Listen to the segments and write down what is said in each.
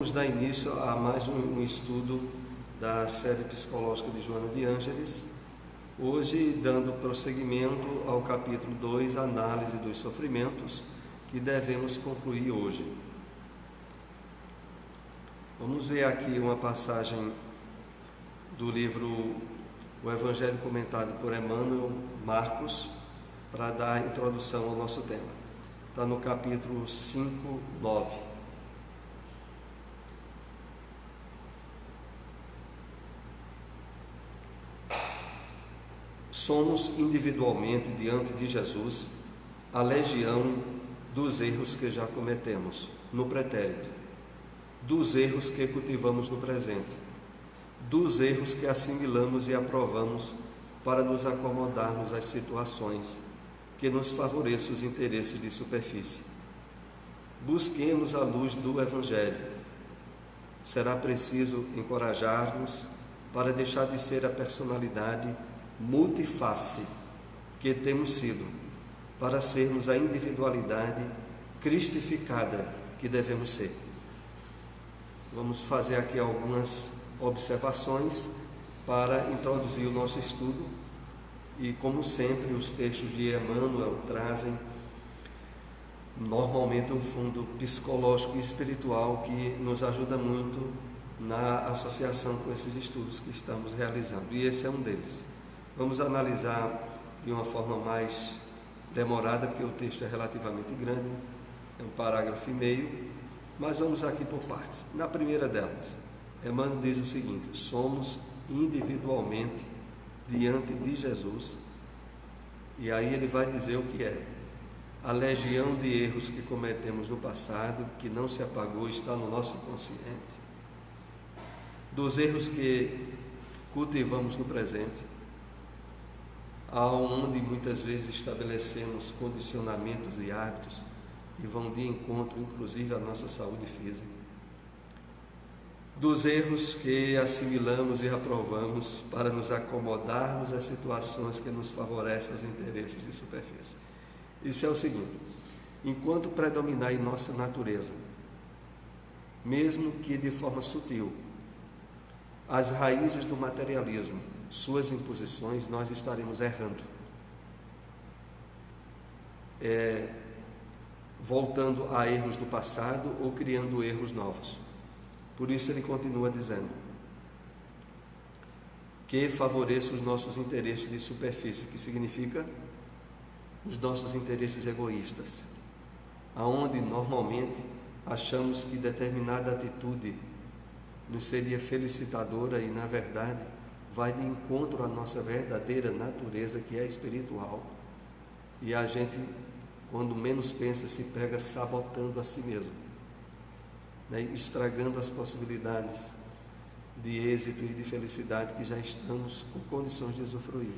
Vamos dar início a mais um estudo da série psicológica de Joana de Ângeles, hoje dando prosseguimento ao capítulo 2, análise dos sofrimentos, que devemos concluir hoje. Vamos ver aqui uma passagem do livro O Evangelho comentado por Emmanuel Marcos, para dar introdução ao nosso tema. Está no capítulo 5, 9. Somos individualmente diante de Jesus a legião dos erros que já cometemos no pretérito, dos erros que cultivamos no presente, dos erros que assimilamos e aprovamos para nos acomodarmos às situações que nos favoreçam os interesses de superfície. Busquemos a luz do Evangelho. Será preciso encorajar-nos para deixar de ser a personalidade multiface que temos sido, para sermos a individualidade cristificada que devemos ser. Vamos fazer aqui algumas observações para introduzir o nosso estudo e, como sempre, os textos de Emmanuel trazem normalmente um fundo psicológico e espiritual que nos ajuda muito na associação com esses estudos que estamos realizando, e esse é um deles. Vamos analisar de uma forma mais demorada, porque o texto é relativamente grande, é um parágrafo e meio, mas vamos aqui por partes. Na primeira delas, Emmanuel diz o seguinte: somos individualmente diante de Jesus, e aí ele vai dizer o que é. A legião de erros que cometemos no passado, que não se apagou, está no nosso inconsciente, dos erros que cultivamos no presente, aonde muitas vezes estabelecemos condicionamentos e hábitos que vão de encontro, inclusive, à nossa saúde física, dos erros que assimilamos e aprovamos para nos acomodarmos às situações que nos favorecem os interesses de superfície. Isso é o seguinte: enquanto predominar em nossa natureza, mesmo que de forma sutil, as raízes do materialismo, suas imposições, nós estaremos errando, voltando a erros do passado ou criando erros novos. Por isso ele continua dizendo que favoreça os nossos interesses de superfície, que significa os nossos interesses egoístas, aonde normalmente achamos que determinada atitude nos seria felicitadora e, na verdade, vai de encontro à nossa verdadeira natureza, que é espiritual, e a gente, quando menos pensa, se pega sabotando a si mesmo, estragando as possibilidades de êxito e de felicidade que já estamos com condições de usufruir,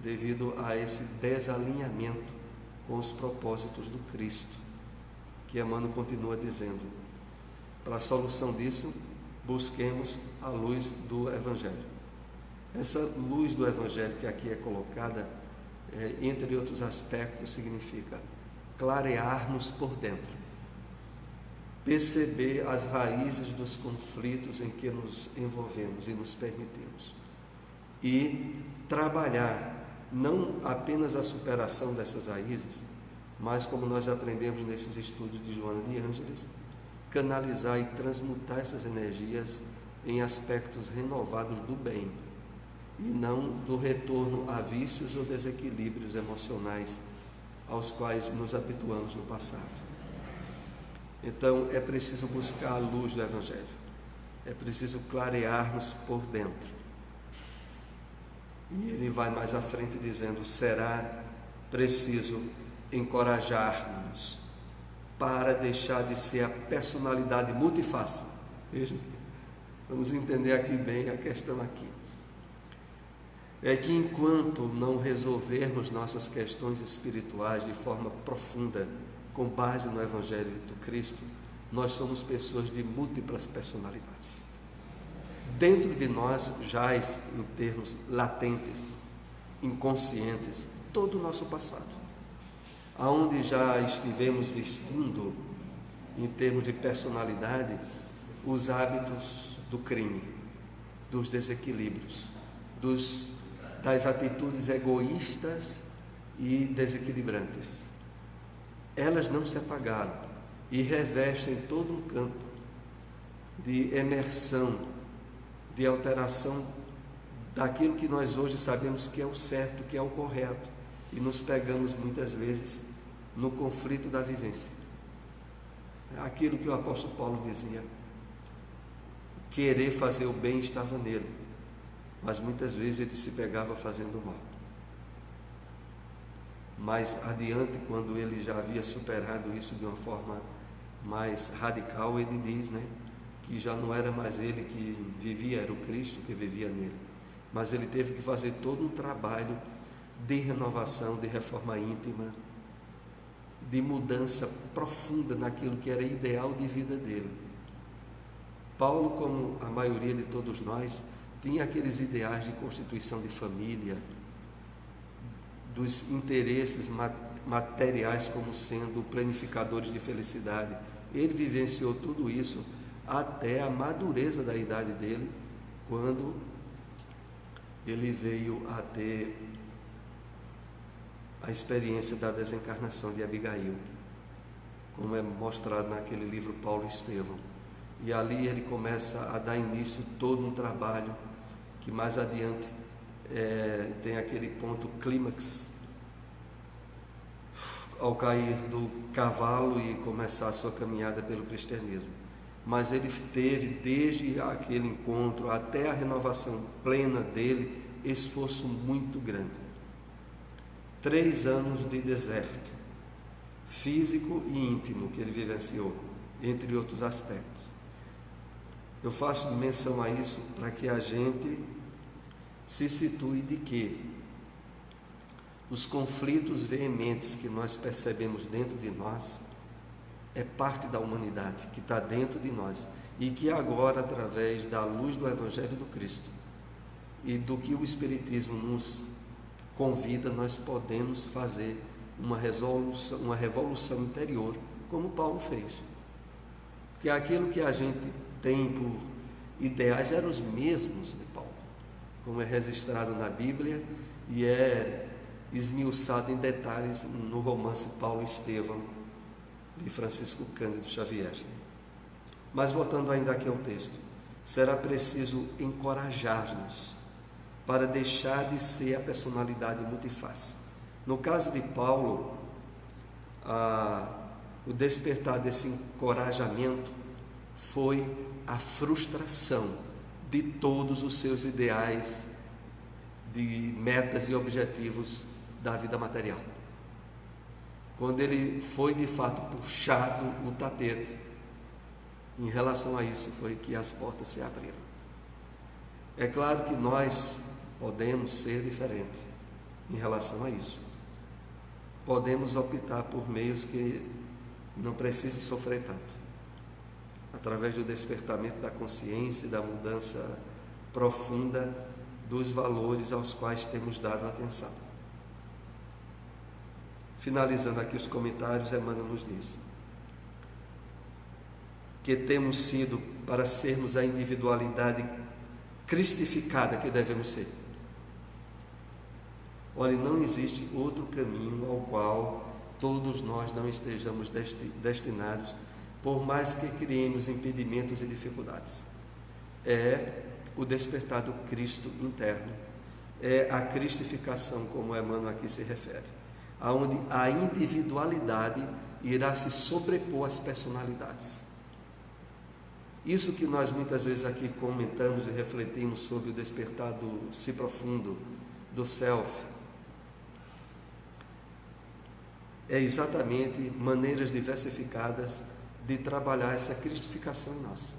devido a esse desalinhamento com os propósitos do Cristo, que Emmanuel continua dizendo: para a solução disso, busquemos a luz do Evangelho. Essa luz do Evangelho que aqui é colocada, entre outros aspectos, significa clarearmos por dentro, perceber as raízes dos conflitos em que nos envolvemos e nos permitimos, e trabalhar não apenas a superação dessas raízes, mas, como nós aprendemos nesses estudos de Joana de Ângeles, canalizar e transmutar essas energias em aspectos renovados do bem, e não do retorno a vícios ou desequilíbrios emocionais aos quais nos habituamos no passado. Então é preciso buscar a luz do Evangelho, é preciso clarear-nos por dentro. E ele vai mais à frente dizendo: será preciso encorajar-nos para deixar de ser a personalidade multiface. Veja, vamos entender aqui bem a questão aqui. É que enquanto não resolvermos nossas questões espirituais de forma profunda, com base no Evangelho do Cristo, nós somos pessoas de múltiplas personalidades. Dentro de nós jaz, em termos latentes, inconscientes, todo o nosso passado, aonde já estivemos vestindo, em termos de personalidade, os hábitos do crime, dos desequilíbrios, das atitudes egoístas e desequilibrantes. Elas não se apagaram e revestem todo um campo de emersão, de alteração daquilo que nós hoje sabemos que é o certo, que é o correto, e nos pegamos muitas vezes no conflito da vivência. Aquilo que o apóstolo Paulo dizia, querer fazer o bem estava nele, mas muitas vezes ele se pegava fazendo o mal. Mais adiante, quando ele já havia superado isso de uma forma mais radical, ele diz, que já não era mais ele que vivia, era o Cristo que vivia nele. Mas ele teve que fazer todo um trabalho de renovação, de reforma íntima, de mudança profunda naquilo que era ideal de vida dele. Paulo, como a maioria de todos nós, tinha aqueles ideais de constituição de família, dos interesses materiais como sendo planificadores de felicidade. Ele vivenciou tudo isso até a madureza da idade dele, quando ele veio a ter a experiência da desencarnação de Abigail, como é mostrado naquele livro Paulo e Estevão. E ali ele começa a dar início todo um trabalho que mais adiante tem aquele ponto clímax, ao cair do cavalo e começar a sua caminhada pelo cristianismo. Mas ele teve, desde aquele encontro até a renovação plena dele, esforço muito grande. 3 anos de deserto, físico e íntimo, que ele vivenciou, entre outros aspectos. Eu faço menção a isso para que a gente se situe de que os conflitos veementes que nós percebemos dentro de nós é parte da humanidade que está dentro de nós, e que agora, através da luz do Evangelho do Cristo e do que o Espiritismo nos convida, nós podemos fazer uma revolução interior, como Paulo fez. Porque aquilo que a gente tem por ideais eram os mesmos de Paulo, como é registrado na Bíblia e é esmiuçado em detalhes no romance Paulo e Estevão, de Francisco Cândido Xavier. Mas voltando ainda aqui ao texto, será preciso encorajar-nos para deixar de ser a personalidade multiface. No caso de Paulo, o despertar desse encorajamento foi a frustração de todos os seus ideais, de metas e objetivos da vida material. Quando ele foi de fato puxado no tapete, em relação a isso foi que as portas se abriram. É claro que nós podemos ser diferentes em relação a isso. Podemos optar por meios que não precisem sofrer tanto, através do despertamento da consciência e da mudança profunda dos valores aos quais temos dado atenção. Finalizando aqui os comentários, Emmanuel nos diz que temos sido para sermos a individualidade cristificada que devemos ser. Olha, não existe outro caminho ao qual todos nós não estejamos destinados, por mais que criemos impedimentos e dificuldades. É o despertar do Cristo interno, é a cristificação, como Emmanuel aqui se refere, aonde a individualidade irá se sobrepor às personalidades. Isso que nós muitas vezes aqui comentamos e refletimos sobre o despertar do si profundo, do self, é exatamente maneiras diversificadas de trabalhar essa cristificação nossa,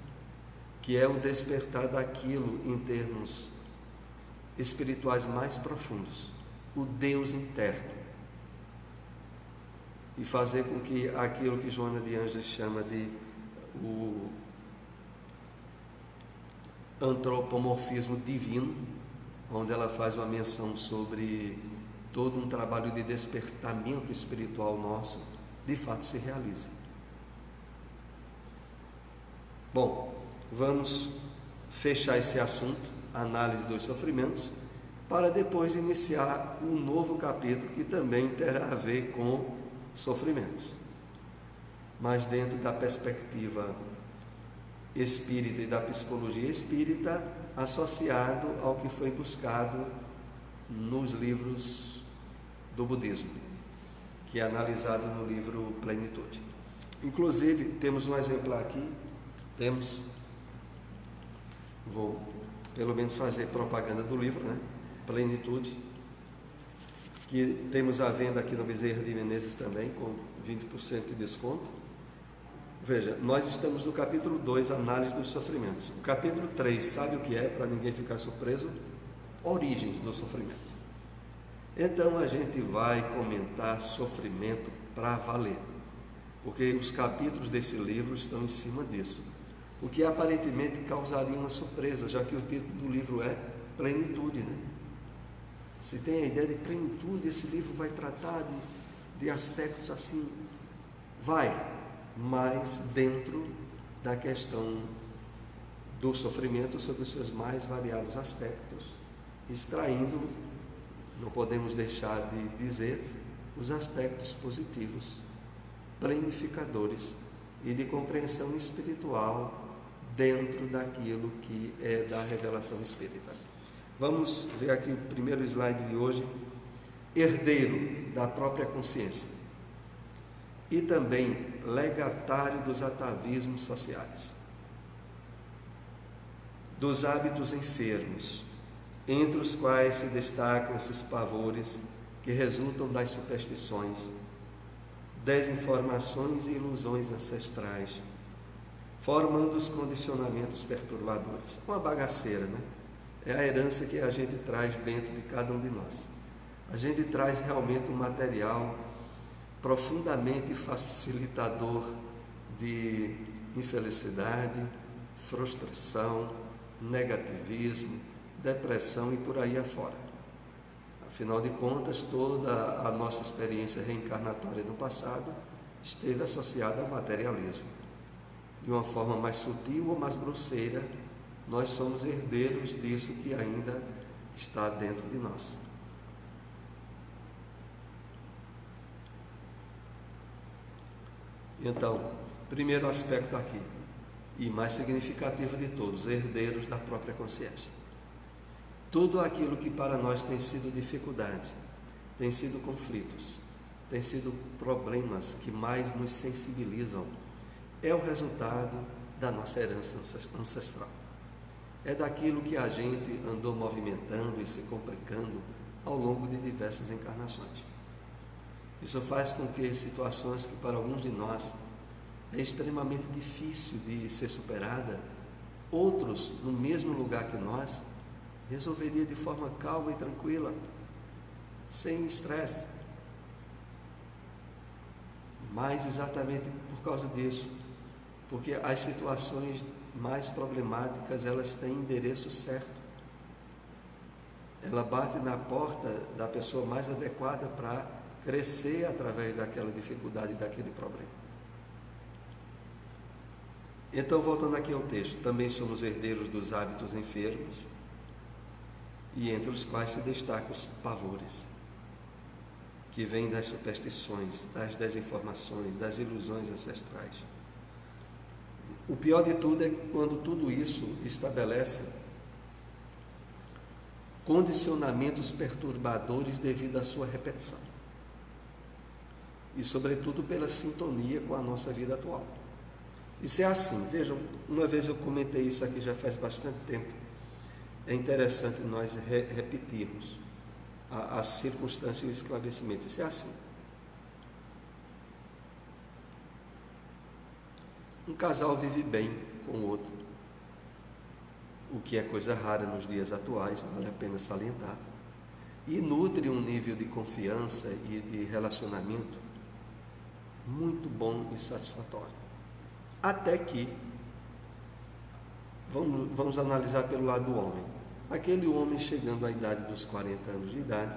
que é o despertar daquilo em termos espirituais mais profundos, o Deus interno, e fazer com que aquilo que Joana de Ângeles chama de o antropomorfismo divino, onde ela faz uma menção sobre todo um trabalho de despertamento espiritual nosso, de fato se realiza. Bom, vamos fechar esse assunto, análise dos sofrimentos, para depois iniciar um novo capítulo que também terá a ver com sofrimentos, mas dentro da perspectiva espírita e da psicologia espírita, associado ao que foi buscado nos livros do budismo, que é analisado no livro Plenitude. Inclusive, temos um exemplar aqui, vou pelo menos fazer propaganda do livro, né? Plenitude, que temos à venda aqui no Bezerra de Menezes também, com 20% de desconto. Veja, nós estamos no capítulo 2, análise dos sofrimentos. O capítulo 3, sabe o que é, para ninguém ficar surpreso? Origens do sofrimento. Então a gente vai comentar sofrimento para valer, porque os capítulos desse livro estão em cima disso, o que aparentemente causaria uma surpresa, já que o título do livro é Plenitude, né? Se tem a ideia de plenitude, esse livro vai tratar de aspectos assim, mas dentro da questão do sofrimento sob os seus mais variados aspectos, extraindo, não podemos deixar de dizer, os aspectos positivos, planificadores e de compreensão espiritual dentro daquilo que é da revelação espírita. Vamos ver aqui o primeiro slide de hoje, herdeiro da própria consciência e também legatário dos atavismos sociais, dos hábitos enfermos, entre os quais se destacam esses pavores que resultam das superstições, desinformações e ilusões ancestrais, formando os condicionamentos perturbadores. Uma bagaceira, né? É a herança que a gente traz dentro de cada um de nós. A gente traz realmente um material profundamente facilitador de infelicidade, frustração, negativismo, depressão e por aí afora. Afinal de contas, toda a nossa experiência reencarnatória do passado esteve associada ao materialismo. De uma forma mais sutil ou mais grosseira, nós somos herdeiros disso que ainda está dentro de nós. Então, primeiro aspecto aqui, e mais significativo de todos, herdeiros da própria consciência. Tudo aquilo que para nós tem sido dificuldade, tem sido conflitos, tem sido problemas que mais nos sensibilizam, é o resultado da nossa herança ancestral. É daquilo que a gente andou movimentando e se complicando ao longo de diversas encarnações. Isso faz com que situações que para alguns de nós é extremamente difícil de ser superada, outros no mesmo lugar que nós, resolveria de forma calma e tranquila, sem estresse. Mas exatamente por causa disso, porque as situações mais problemáticas, elas têm endereço certo. Ela bate na porta da pessoa mais adequada para crescer através daquela dificuldade e daquele problema. Então, voltando aqui ao texto, também somos herdeiros dos hábitos enfermos, e entre os quais se destacam os pavores, que vêm das superstições, das desinformações, das ilusões ancestrais. O pior de tudo é quando tudo isso estabelece condicionamentos perturbadores devido à sua repetição. E, sobretudo, pela sintonia com a nossa vida atual. Isso é assim, vejam, uma vez eu comentei isso aqui já faz bastante tempo. É interessante nós repetirmos a circunstância e o esclarecimento. Isso é assim. Um casal vive bem com o outro, o que é coisa rara nos dias atuais, vale a pena salientar, e nutre um nível de confiança e de relacionamento muito bom e satisfatório. Até que, vamos analisar pelo lado do homem. Aquele homem chegando à idade dos 40 anos de idade,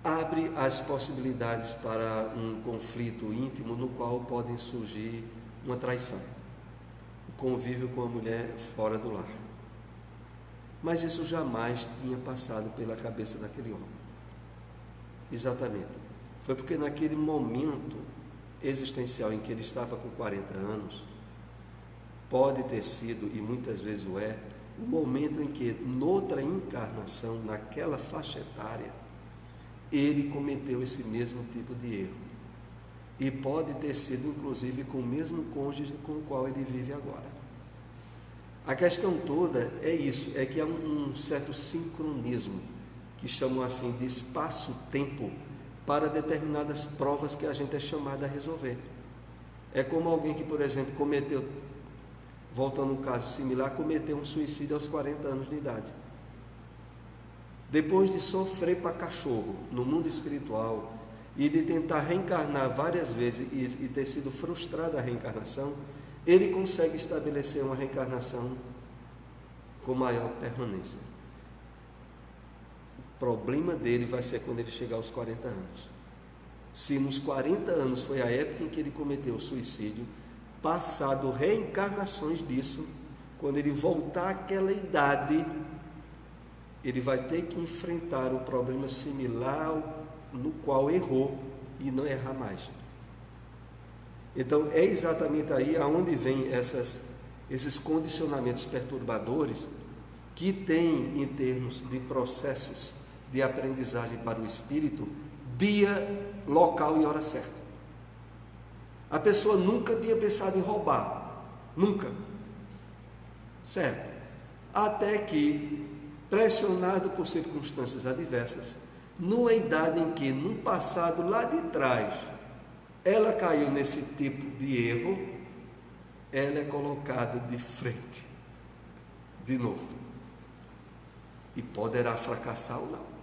abre as possibilidades para um conflito íntimo no qual podem surgir uma traição, o convívio com a mulher fora do lar. Mas isso jamais tinha passado pela cabeça daquele homem. Exatamente. Foi porque naquele momento existencial em que ele estava com 40 anos, pode ter sido, e muitas vezes o é, o momento em que, noutra encarnação, naquela faixa etária, ele cometeu esse mesmo tipo de erro. E pode ter sido, inclusive, com o mesmo cônjuge com o qual ele vive agora. A questão toda é isso, é que há um certo sincronismo, que chamam assim de espaço-tempo, para determinadas provas que a gente é chamado a resolver. É como alguém que, por exemplo, cometeu, voltando a um caso similar, cometeu um suicídio aos 40 anos de idade. Depois de sofrer para cachorro no mundo espiritual e de tentar reencarnar várias vezes e ter sido frustrada a reencarnação, ele consegue estabelecer uma reencarnação com maior permanência. O problema dele vai ser quando ele chegar aos 40 anos. Se nos 40 anos foi a época em que ele cometeu o suicídio, passado reencarnações disso, quando ele voltar àquela idade, ele vai ter que enfrentar um problema similar no qual errou e não errar mais. Então é exatamente aí aonde vem esses condicionamentos perturbadores que tem, em termos de processos de aprendizagem para o espírito, dia, local e hora certa. A pessoa nunca tinha pensado em roubar, nunca, certo? Até que, pressionado por circunstâncias adversas, numa idade em que, no passado lá de trás, ela caiu nesse tipo de erro, ela é colocada de frente, de novo, e poderá fracassar ou não.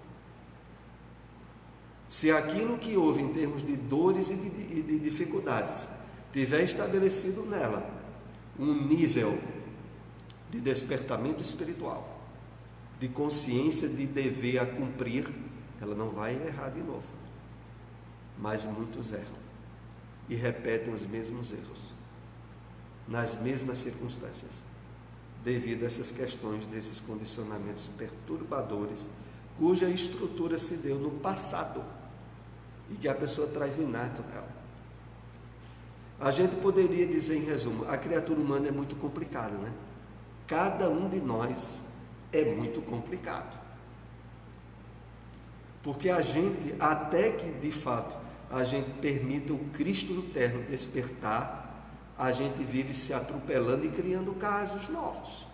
Se aquilo que houve em termos de dores e de dificuldades tiver estabelecido nela um nível de despertamento espiritual, de consciência de dever a cumprir, ela não vai errar de novo. Mas muitos erram e repetem os mesmos erros, nas mesmas circunstâncias, devido a essas questões desses condicionamentos perturbadores, cuja estrutura se deu no passado e que a pessoa traz inato nela. A gente poderia dizer, em resumo, a criatura humana é muito complicada, né? Cada um de nós é muito complicado. Porque a gente, até que de fato a gente permita o Cristo interno despertar, a gente vive se atropelando e criando casos novos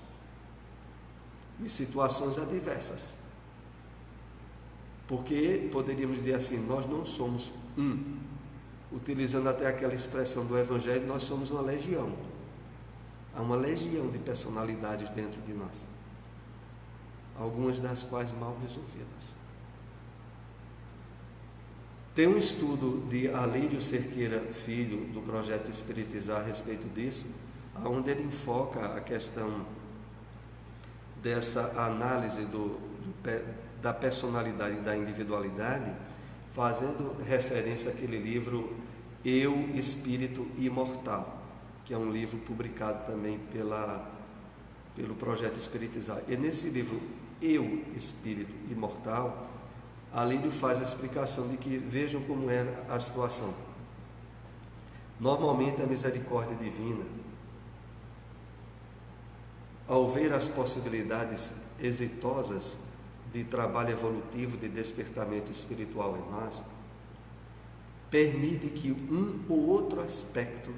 e situações adversas. Porque, poderíamos dizer assim, nós não somos utilizando até aquela expressão do Evangelho, nós somos uma legião. Há uma legião de personalidades dentro de nós, algumas das quais mal resolvidas. Tem um estudo de Alírio Cerqueira Filho, do projeto Espiritizar, a respeito disso, onde ele enfoca a questão dessa análise da personalidade e da individualidade, fazendo referência àquele livro Eu, Espírito Imortal, que é um livro publicado também pelo projeto Espiritizar. E nesse livro Eu, Espírito Imortal, Alírio faz a explicação de que vejam como é a situação. Normalmente a misericórdia divina, ao ver as possibilidades exitosas de trabalho evolutivo, de despertamento espiritual em nós, permite que um ou outro aspecto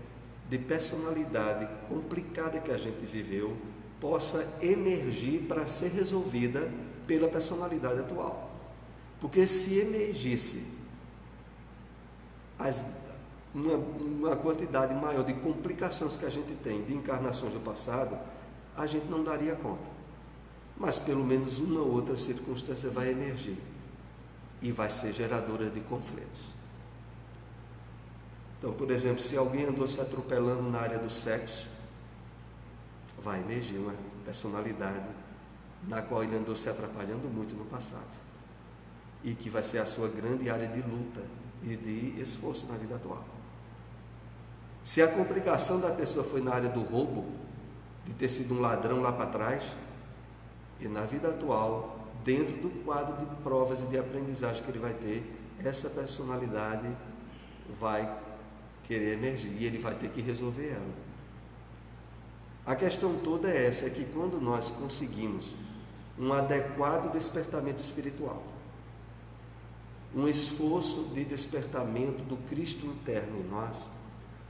de personalidade complicada que a gente viveu possa emergir para ser resolvida pela personalidade atual. Porque se emergisse uma quantidade maior de complicações que a gente tem de encarnações do passado, a gente não daria conta. Mas pelo menos uma ou outra circunstância vai emergir e vai ser geradora de conflitos. Então, por exemplo, se alguém andou se atropelando na área do sexo, vai emergir uma personalidade na qual ele andou se atrapalhando muito no passado e que vai ser a sua grande área de luta e de esforço na vida atual. Se a complicação da pessoa foi na área do roubo, de ter sido um ladrão lá para trás, e na vida atual, dentro do quadro de provas e de aprendizagem que ele vai ter, essa personalidade vai querer emergir e ele vai ter que resolver ela. A questão toda é essa, é que quando nós conseguimos um adequado despertamento espiritual, um esforço de despertamento do Cristo interno em nós,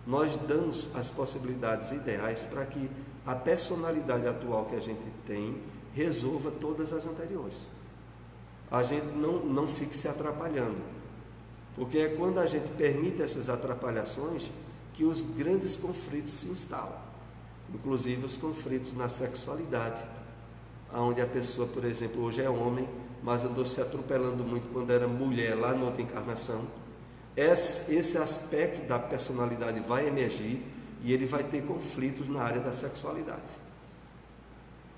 nós damos as possibilidades ideais para que a personalidade atual que a gente tem resolva todas as anteriores. A gente não fique se atrapalhando, porque é quando a gente permite essas atrapalhações que os grandes conflitos se instalam, inclusive os conflitos na sexualidade, onde a pessoa, por exemplo, hoje é homem, mas andou se atropelando muito quando era mulher lá na outra encarnação. Esse aspecto da personalidade vai emergir e ele vai ter conflitos na área da sexualidade.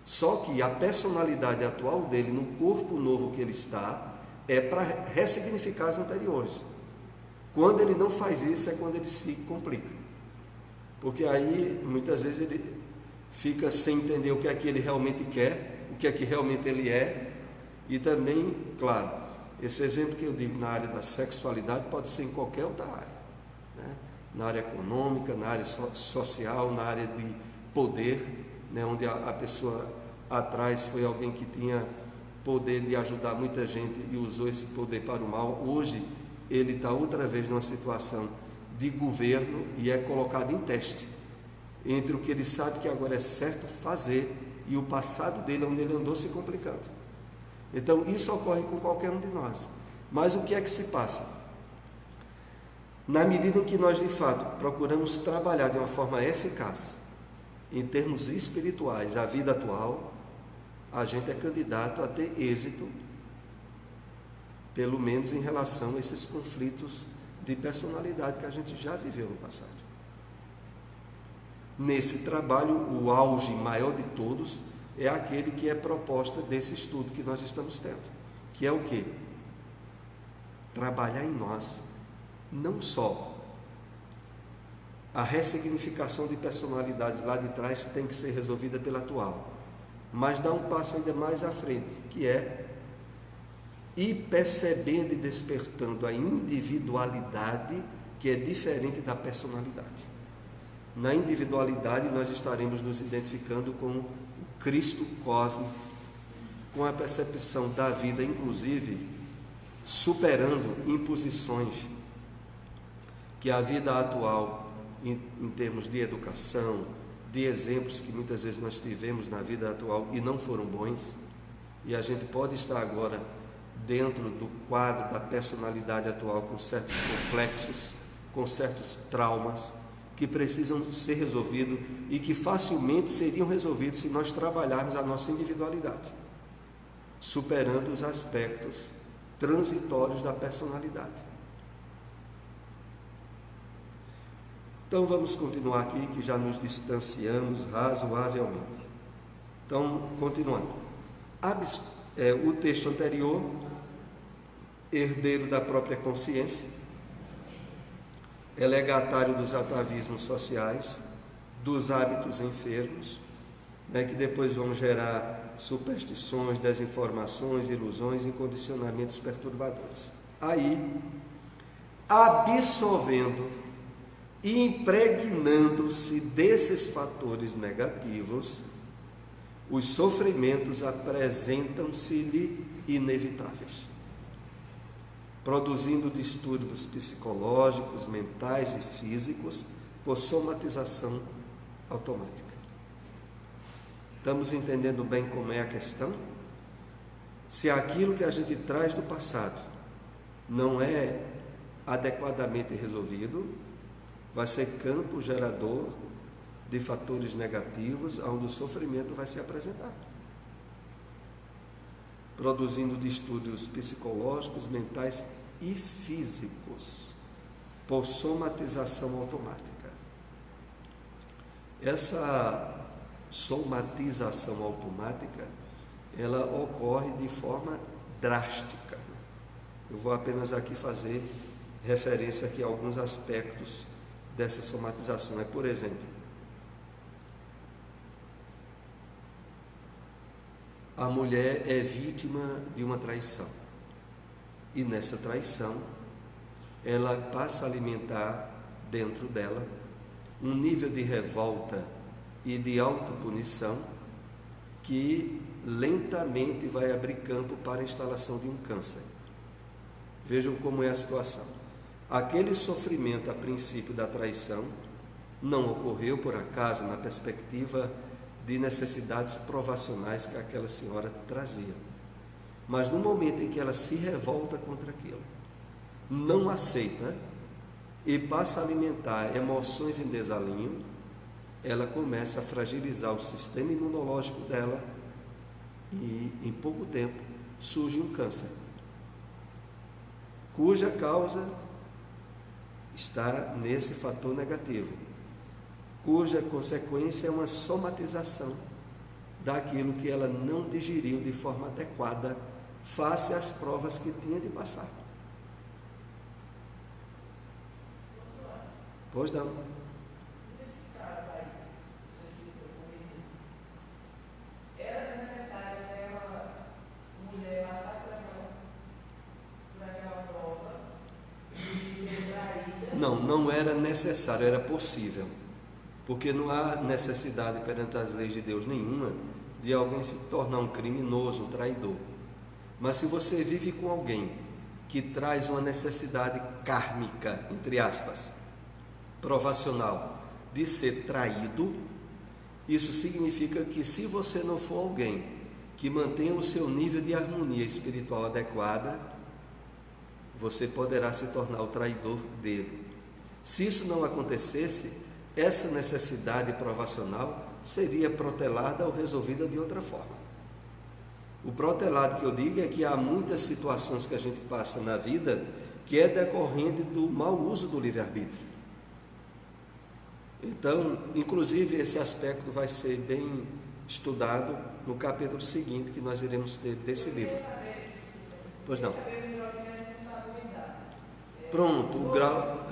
Só que a personalidade atual dele, no corpo novo que ele está, é para ressignificar as anteriores. Quando ele não faz isso, é quando ele se complica. Porque aí, muitas vezes, ele fica sem entender o que é que ele realmente quer, o que é que realmente ele é. E também, claro, esse exemplo que eu digo na área da sexualidade pode ser em qualquer outra área, né? Na área econômica, na área social, na área de poder, né? Onde a pessoa atrás foi alguém que tinha poder de ajudar muita gente e usou esse poder para o mal. Hoje ele está outra vez numa situação de governo e é colocado em teste entre o que ele sabe que agora é certo fazer e o passado dele, onde ele andou se complicando. Então, isso ocorre com qualquer um de nós. Mas o que é que se passa? Na medida em que nós, de fato, procuramos trabalhar de uma forma eficaz, em termos espirituais, a vida atual, a gente é candidato a ter êxito, pelo menos em relação a esses conflitos de personalidade que a gente já viveu no passado. Nesse trabalho, o auge maior de todos é aquele que é proposta desse estudo que nós estamos tendo, que é o quê? Trabalhar em nós, não só a ressignificação de personalidades lá de trás que tem que ser resolvida pela atual, mas dar um passo ainda mais à frente, que é ir percebendo e despertando a individualidade que é diferente da personalidade. Na individualidade nós estaremos nos identificando com o Cristo cósmico, com a percepção da vida, inclusive superando imposições que a vida atual, em termos de educação, de exemplos que muitas vezes nós tivemos na vida atual e não foram bons, e a gente pode estar agora dentro do quadro da personalidade atual com certos complexos, com certos traumas que precisam ser resolvidos e que facilmente seriam resolvidos se nós trabalharmos a nossa individualidade, superando os aspectos transitórios da personalidade. Então vamos continuar aqui, que já nos distanciamos razoavelmente. Então, continuando. O texto anterior, herdeiro da própria consciência, é legatário dos atavismos sociais, dos hábitos enfermos, né, que depois vão gerar superstições, desinformações, ilusões e condicionamentos perturbadores. Aí, absorvendo e impregnando-se desses fatores negativos, os sofrimentos apresentam-se-lhe inevitáveis, produzindo distúrbios psicológicos, mentais e físicos por somatização automática. Estamos entendendo bem como é a questão? Se aquilo que a gente traz do passado não é adequadamente resolvido, vai ser campo gerador de fatores negativos, onde o sofrimento vai se apresentar, produzindo distúrbios psicológicos, mentais e físicos, por somatização automática. Essa somatização automática, ela ocorre de forma drástica. Eu vou apenas aqui fazer referência aqui a alguns aspectos dessa somatização é, por exemplo, a mulher é vítima de uma traição, e nessa traição ela passa a alimentar dentro dela um nível de revolta e de autopunição que lentamente vai abrir campo para a instalação de um câncer. Vejam como é a situação. Aquele sofrimento a princípio da traição não ocorreu por acaso na perspectiva de necessidades provacionais que aquela senhora trazia. Mas no momento em que ela se revolta contra aquilo, não aceita e passa a alimentar emoções em desalinho, ela começa a fragilizar o sistema imunológico dela e em pouco tempo surge um câncer, cuja causa está nesse fator negativo, cuja consequência é uma somatização daquilo que ela não digeriu de forma adequada face às provas que tinha de passar. Pois não. Nesse caso aí, você citou como exemplo, era necessário aquela mulher passar por aquela prova de ser traída? Não era necessário, era possível. Porque não há necessidade perante as leis de Deus nenhuma de alguém se tornar um criminoso, um traidor. Mas se você vive com alguém que traz uma necessidade kármica, entre aspas, provacional, de ser traído, isso significa que se você não for alguém que mantenha o seu nível de harmonia espiritual adequada, você poderá se tornar o traidor dele. Se isso não acontecesse, essa necessidade provacional seria protelada ou resolvida de outra forma. O protelado que eu digo é que há muitas situações que a gente passa na vida que é decorrente do mau uso do livre-arbítrio. Então, inclusive, esse aspecto vai ser bem estudado no capítulo seguinte que nós iremos ter desse livro. Pois não. Pronto, o grau...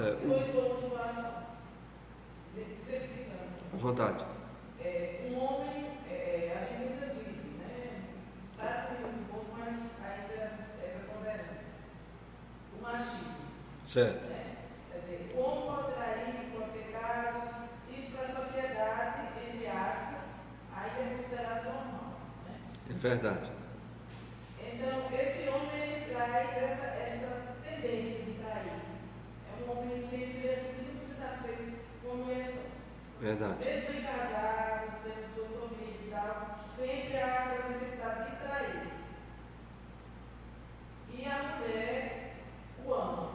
À vontade. Um homem, a gente ainda vive, né? Está comigo um pouco, mas ainda é preponderante. O machismo. Certo. Né? Quer dizer, o homem pode trair, pode ter casos, isso para a sociedade, entre aspas, ainda é considerado normal. Né? É verdade. Então, esse homem ele traz essa tendência de trair. É um homem sempre muito satisfeito com a mulher só. Verdade. Mesmo em casado, tendo sua família e tal, sempre há aquela necessidade de trair. E a mulher o ama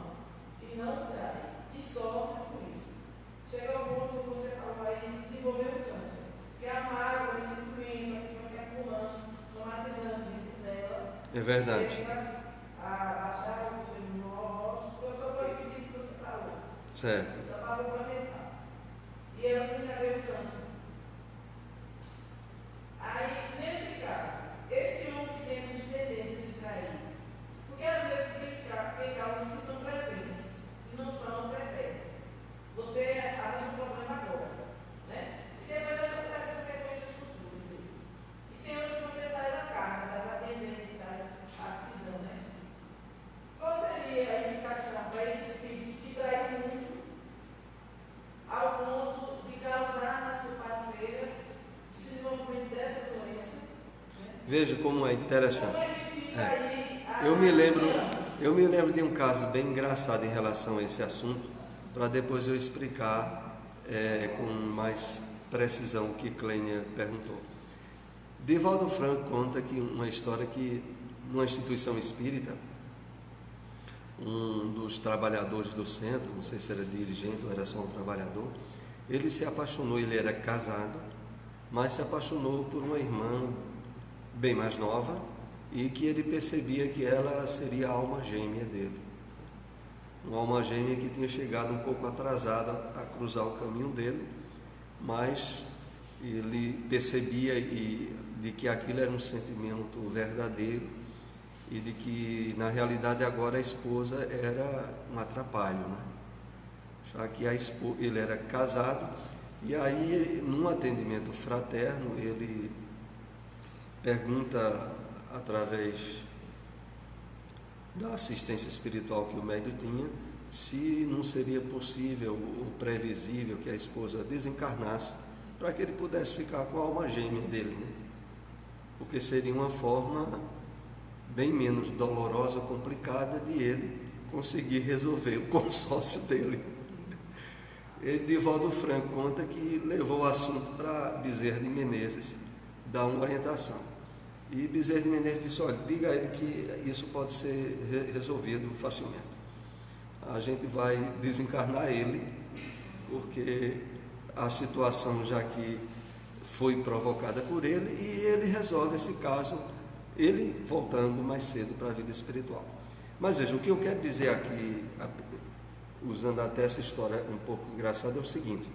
e não trai, e sofre com isso. Chega ao ponto que você falou aí, desenvolver o câncer. Porque a mágoa, esse sentimento que vai se acumulando, somatizando dentro dela, É verdade. chega a baixar o seu imunológico. Só foi repetir o que você falou. Certo. Só para complementar. E ela tem que haver o câncer. Aí, nesse caso, esse homem que tem essas tendências de trair, porque às vezes tem causas que são presentes e não são pretéritas. Você arranja um problema agora, né? E depois vai sofrer as consequências futuras. E tem outros que você traz a carga, traz a tendência, traz a aptidão, né? Qual seria a indicação para esse espírito que trai muito ao ponto de causar na sua parceira o desenvolvimento dessa doença? Né? Veja como é interessante. Como é que fica aí Eu me lembro de um caso bem engraçado em relação a esse assunto, para depois eu explicar com mais precisão o que Clênia perguntou. Divaldo Franco conta que uma história que numa instituição espírita, um dos trabalhadores do centro, não sei se era dirigente ou era só um trabalhador, ele se apaixonou, ele era casado, mas se apaixonou por uma irmã bem mais nova e que ele percebia que ela seria a alma gêmea dele. Uma alma gêmea que tinha chegado um pouco atrasada a cruzar o caminho dele, mas ele percebia de que aquilo era um sentimento verdadeiro e de que na realidade agora a esposa era um atrapalho, né? já que ele era casado, e aí, num atendimento fraterno, ele pergunta, através da assistência espiritual que o médium tinha, se não seria possível ou previsível que a esposa desencarnasse para que ele pudesse ficar com a alma gêmea dele, né? Porque seria uma forma bem menos dolorosa, complicada de ele conseguir resolver o consórcio dele. Divaldo Franco conta que levou o assunto para Bezerra de Menezes dar uma orientação. E Bezerra de Menezes disse: olha, diga a ele que isso pode ser resolvido facilmente. A gente vai desencarnar ele, porque a situação já que foi provocada por ele, e ele resolve esse caso, ele voltando mais cedo para a vida espiritual. Mas veja, o que eu quero dizer aqui, usando até essa história um pouco engraçada, é o seguinte: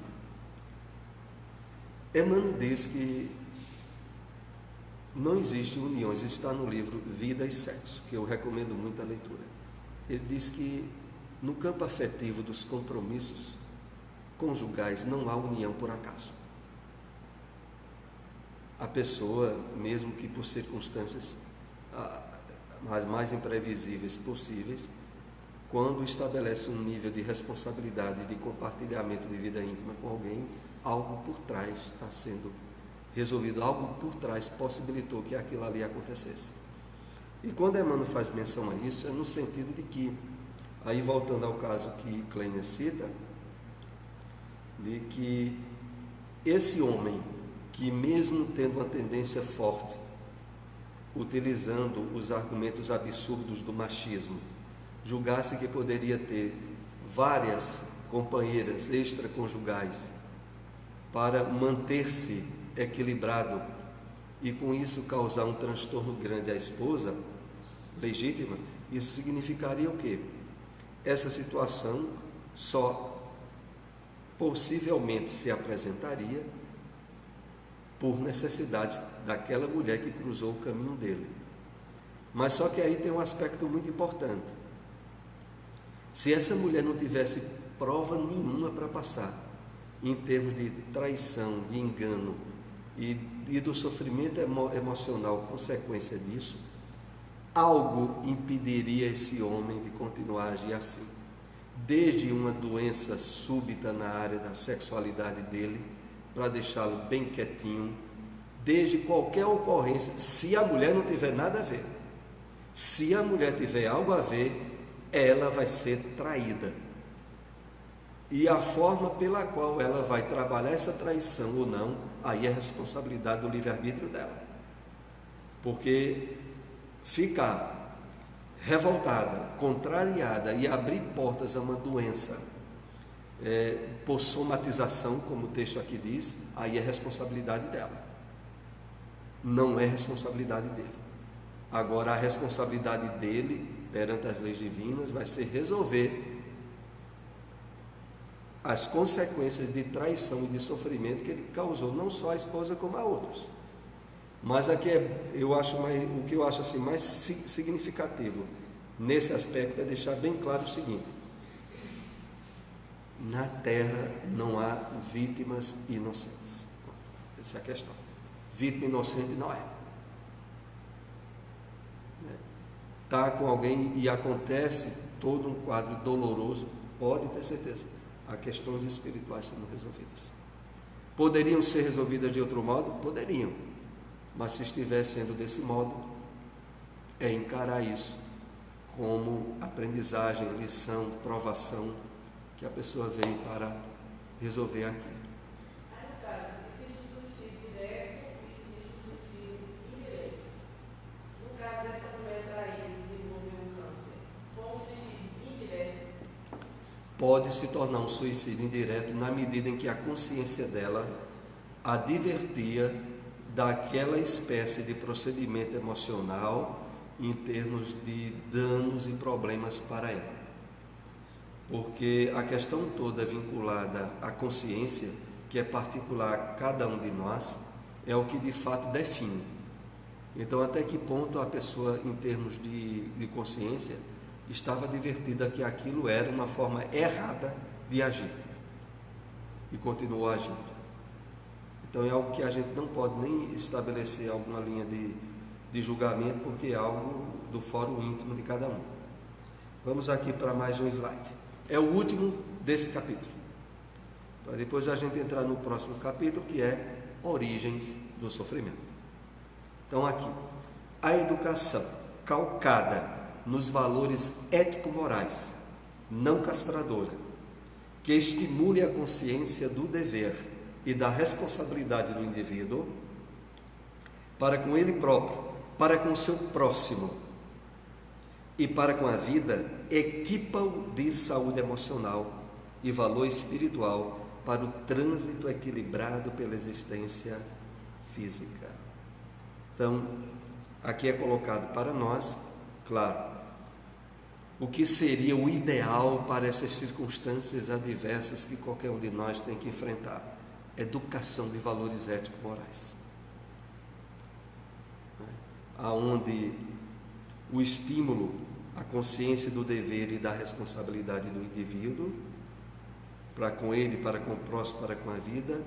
Emmanuel diz que não existe uniões, está no livro Vida e Sexo, que eu recomendo muito a leitura. Ele diz que no campo afetivo dos compromissos conjugais não há união por acaso. A pessoa, mesmo que por circunstâncias as mais imprevisíveis possíveis, quando estabelece um nível de responsabilidade e de compartilhamento de vida íntima com alguém, algo por trás está sendo resolvido, algo por trás possibilitou que aquilo ali acontecesse. E quando Emmanuel faz menção a isso, é no sentido de que, aí voltando ao caso que Kleiner cita, de que esse homem, que mesmo tendo uma tendência forte, utilizando os argumentos absurdos do machismo, julgasse que poderia ter várias companheiras extraconjugais para manter-se equilibrado e com isso causar um transtorno grande à esposa legítima, isso significaria o quê? Essa situação só possivelmente se apresentaria por necessidades daquela mulher que cruzou o caminho dele. Mas só que aí tem um aspecto muito importante. Se essa mulher não tivesse prova nenhuma para passar, em termos de traição, de engano e do sofrimento emocional consequência disso, algo impediria esse homem de continuar a agir assim. Desde uma doença súbita na área da sexualidade dele, para deixá-lo bem quietinho, desde qualquer ocorrência, se a mulher não tiver nada a ver, se a mulher tiver algo a ver, ela vai ser traída. E a forma pela qual ela vai trabalhar essa traição ou não, aí é responsabilidade do livre-arbítrio dela. Porque ficar revoltada, contrariada e abrir portas a uma doença por somatização, como o texto aqui diz, aí é responsabilidade dela, não é responsabilidade dele. Agora a responsabilidade dele perante as leis divinas vai ser resolver as consequências de traição e de sofrimento que ele causou não só à esposa como a outros. Mas aqui o que eu acho assim mais significativo nesse aspecto é deixar bem claro o seguinte: na terra não há vítimas inocentes. Essa é a questão. Vítima inocente não é. Está com alguém e acontece todo um quadro doloroso, pode ter certeza, há questões espirituais sendo resolvidas. Poderiam ser resolvidas de outro modo? Poderiam. Mas se estiver sendo desse modo, é encarar isso como aprendizagem, lição, provação que a pessoa veio para resolver aqui. Aí, no caso, existe o suicídio direto e existe o suicídio indireto. No caso dessa mulher traída e desenvolver um câncer, foi um suicídio indireto? Pode se tornar um suicídio indireto na medida em que a consciência dela a divertia daquela espécie de procedimento emocional em termos de danos e problemas para ela. Porque a questão toda vinculada à consciência, que é particular a cada um de nós, é o que de fato define. Então, até que ponto a pessoa, em termos de consciência, estava divertida que aquilo era uma forma errada de agir. E continuou agindo. Então é algo que a gente não pode nem estabelecer alguma linha de julgamento, porque é algo do fórum íntimo de cada um. Vamos aqui para mais um slide. É o último desse capítulo, para depois a gente entrar no próximo capítulo, que é Origens do Sofrimento. Então aqui, a educação calcada nos valores ético-morais, não castradora, que estimule a consciência do dever e da responsabilidade do indivíduo para com ele próprio, para com o seu próximo e para com a vida, equipa-o de saúde emocional e valor espiritual para o trânsito equilibrado pela existência física. Então, aqui é colocado para nós, claro, o que seria o ideal para essas circunstâncias adversas que qualquer um de nós tem que enfrentar. Educação de valores ético-morais. Aonde o estímulo, a consciência do dever e da responsabilidade do indivíduo, para com ele, para com o próximo, para com a vida,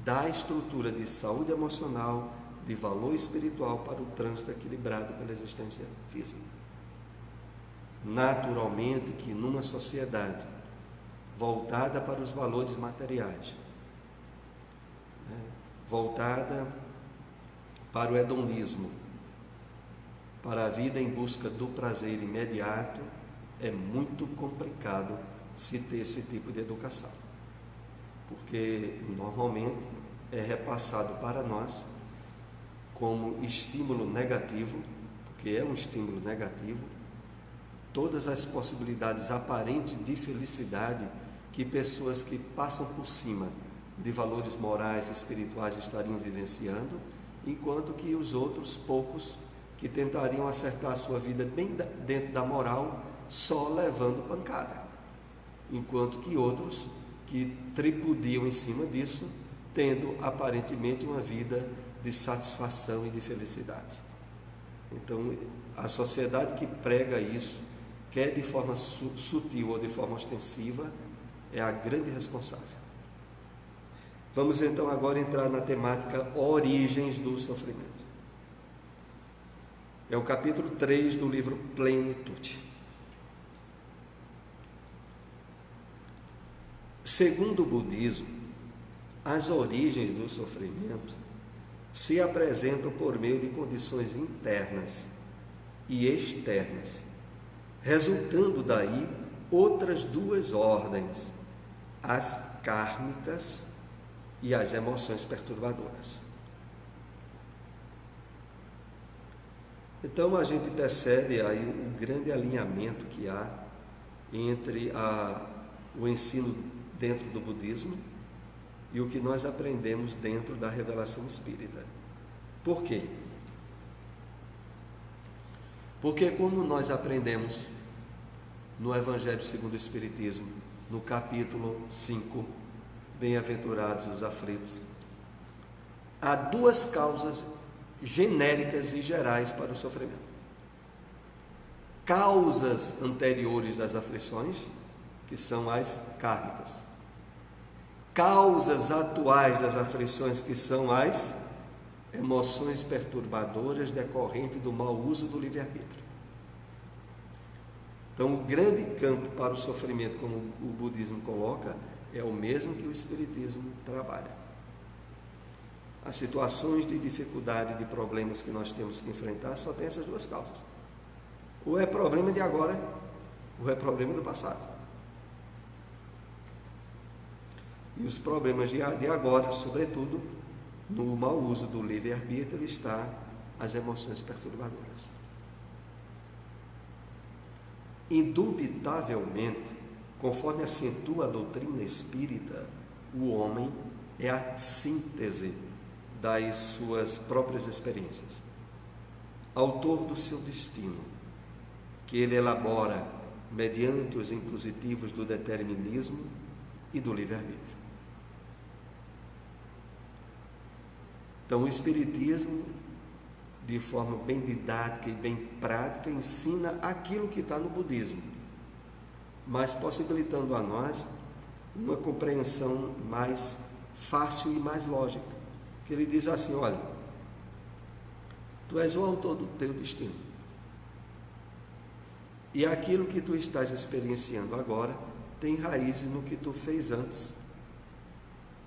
dá estrutura de saúde emocional, de valor espiritual para o trânsito equilibrado pela existência física. Naturalmente que numa sociedade voltada para os valores materiais, voltada para o hedonismo, para a vida em busca do prazer imediato, é muito complicado se ter esse tipo de educação, porque normalmente é repassado para nós como estímulo negativo, porque é um estímulo negativo, todas as possibilidades aparentes de felicidade que pessoas que passam por cima de valores morais e espirituais estariam vivenciando, enquanto que os outros poucos que tentariam acertar a sua vida bem dentro da moral, só levando pancada, enquanto que outros que tripudiam em cima disso, tendo aparentemente uma vida de satisfação e de felicidade. Então, a sociedade que prega isso, quer de forma sutil ou de forma ostensiva, é a grande responsável. Vamos então agora entrar na temática Origens do Sofrimento. É o capítulo 3 do livro Plenitude. Segundo o budismo, as origens do sofrimento se apresentam por meio de condições internas e externas, resultando daí outras duas ordens, as kármicas e as emoções perturbadoras. Então a gente percebe aí o grande alinhamento que há entre o ensino dentro do budismo e o que nós aprendemos dentro da revelação espírita. Por quê? Porque como nós aprendemos no Evangelho segundo o Espiritismo, no capítulo 5, Bem-aventurados os aflitos, há duas causas genéricas e gerais para o sofrimento. Causas anteriores das aflições, que são as kármicas. Causas atuais das aflições, que são as emoções perturbadoras decorrentes do mau uso do livre-arbítrio. Então, o grande campo para o sofrimento, como o budismo coloca, é o mesmo que o espiritismo trabalha. As situações de dificuldade, de problemas que nós temos que enfrentar, só tem essas duas causas. Ou é problema de agora, ou é problema do passado. E os problemas de agora, sobretudo, no mau uso do livre-arbítrio, está as emoções perturbadoras. Indubitavelmente, conforme acentua a doutrina espírita, o homem é a síntese das suas próprias experiências, autor do seu destino, que ele elabora mediante os impositivos do determinismo e do livre-arbítrio. Então, o Espiritismo, de forma bem didática e bem prática, ensina aquilo que está no budismo, mas possibilitando a nós uma compreensão mais fácil e mais lógica. Que ele diz assim: olha, tu és o autor do teu destino. E aquilo que tu estás experienciando agora tem raízes no que tu fez antes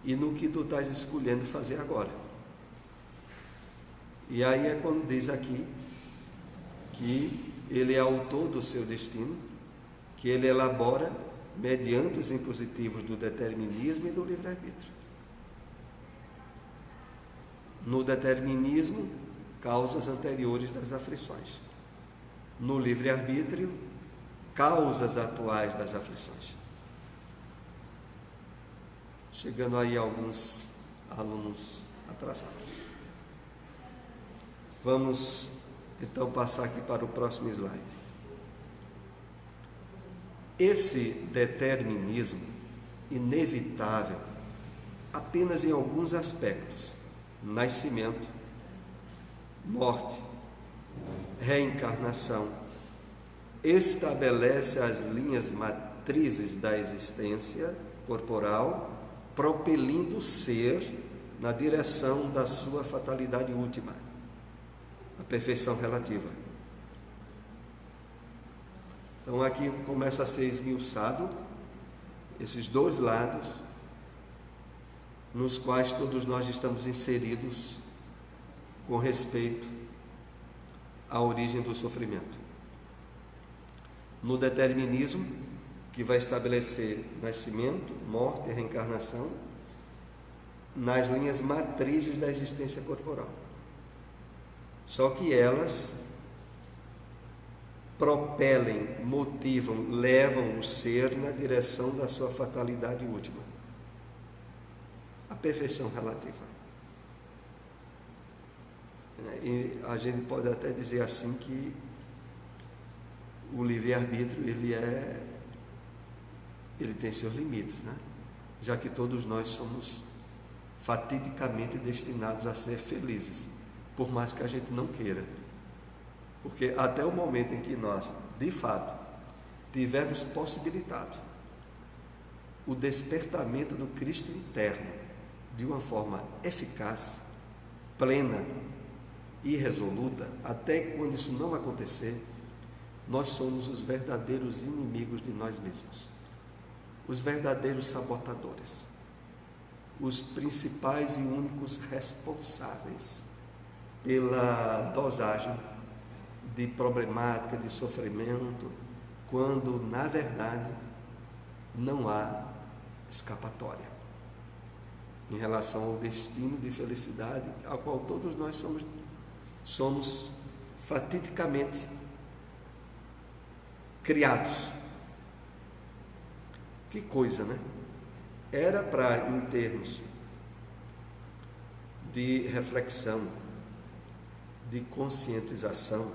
e no que tu estás escolhendo fazer agora. E aí é quando diz aqui que ele é autor do seu destino, que ele elabora mediante os impositivos do determinismo e do livre-arbítrio. No determinismo, causas anteriores das aflições. No livre-arbítrio, causas atuais das aflições. Chegando aí alguns alunos atrasados. Vamos então passar aqui para o próximo slide. Esse determinismo inevitável, apenas em alguns aspectos: nascimento, morte, reencarnação, estabelece as linhas matrizes da existência corporal, propelindo o ser na direção da sua fatalidade última, a perfeição relativa. Então aqui começa a ser esmiuçado esses dois lados nos quais todos nós estamos inseridos com respeito à origem do sofrimento. No determinismo, que vai estabelecer nascimento, morte e reencarnação nas linhas matrizes da existência corporal. Só que elas propelem, motivam, levam o ser na direção da sua fatalidade última, a perfeição relativa. E a gente pode até dizer assim que o livre-arbítrio ele tem seus limites, né? Já que todos nós somos fatidicamente destinados a ser felizes, por mais que a gente não queira. Porque até o momento em que nós, de fato, tivermos possibilitado o despertamento do Cristo interno de uma forma eficaz, plena e resoluta, até quando isso não acontecer, nós somos os verdadeiros inimigos de nós mesmos, os verdadeiros sabotadores, os principais e únicos responsáveis pela dosagem de problemática, de sofrimento, quando na verdade não há escapatória em relação ao destino de felicidade ao qual todos nós somos fatidicamente criados. Que coisa, né? Era para, em termos de reflexão, de conscientização,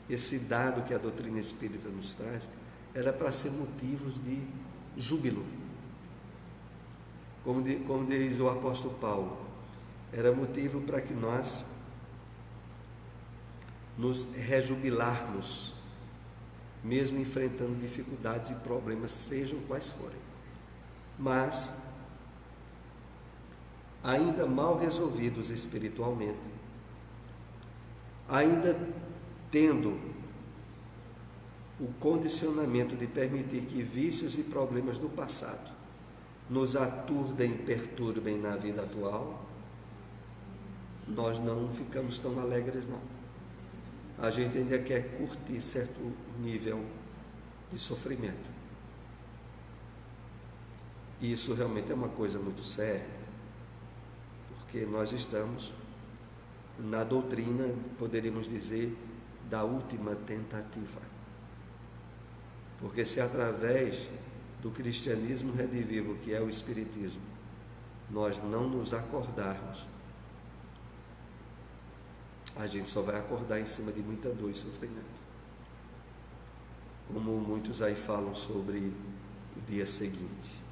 esse dado que a doutrina espírita nos traz, era para ser motivos de júbilo. Como diz o apóstolo Paulo, era motivo para que nós nos rejubilarmos, mesmo enfrentando dificuldades e problemas, sejam quais forem. Mas, ainda mal resolvidos espiritualmente, ainda tendo o condicionamento de permitir que vícios e problemas do passado nos aturdem e perturbem na vida atual, nós não ficamos tão alegres, não. A gente ainda quer curtir certo nível de sofrimento. E isso realmente é uma coisa muito séria, porque nós estamos na doutrina, poderíamos dizer, da última tentativa. Porque se através do cristianismo redivivo, que é o espiritismo, nós não nos acordarmos, a gente só vai acordar em cima de muita dor e sofrimento. Como muitos aí falam sobre o dia seguinte.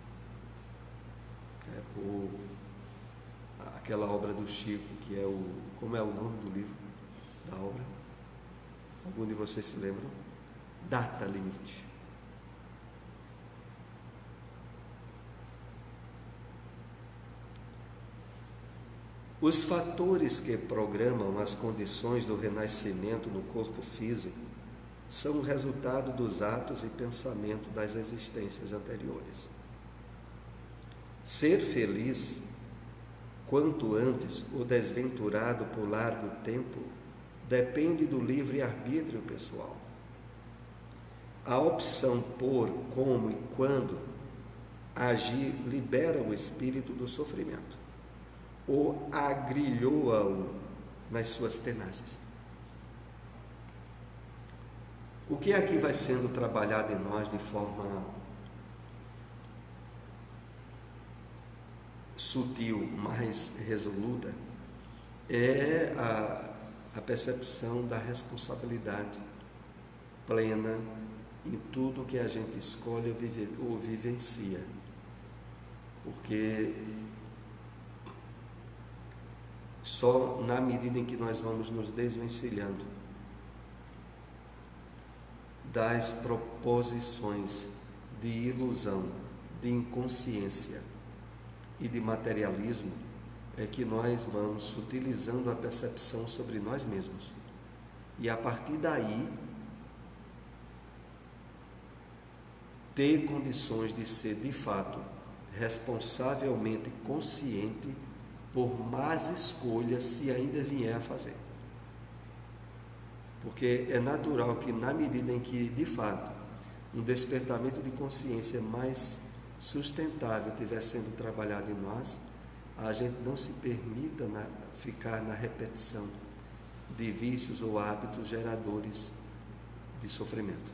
Aquela obra do Chico, que é como é o nome do livro, da obra? Algum de vocês se lembram? Data limite. Os fatores que programam as condições do renascimento no corpo físico são o resultado dos atos e pensamento das existências anteriores. Ser feliz, quanto antes o desventurado por largo tempo, depende do livre-arbítrio pessoal. A opção por, como e quando agir libera o espírito do sofrimento, ou agrilhoa-o nas suas tenazes. O que aqui vai sendo trabalhado em nós de forma sutil, mais resoluta, é a percepção da responsabilidade plena em tudo que a gente escolhe ou vivencia. Porque só na medida em que nós vamos nos desvencilhando das proposições de ilusão, de inconsciência e de materialismo, é que nós vamos utilizando a percepção sobre nós mesmos. E a partir daí, ter condições de ser, de fato, responsavelmente consciente por más escolhas, se ainda vier a fazer. Porque é natural que, na medida em que, de fato, um despertamento de consciência mais sustentável estiver sendo trabalhado em nós, a gente não se permita ficar na repetição de vícios ou hábitos geradores de sofrimento.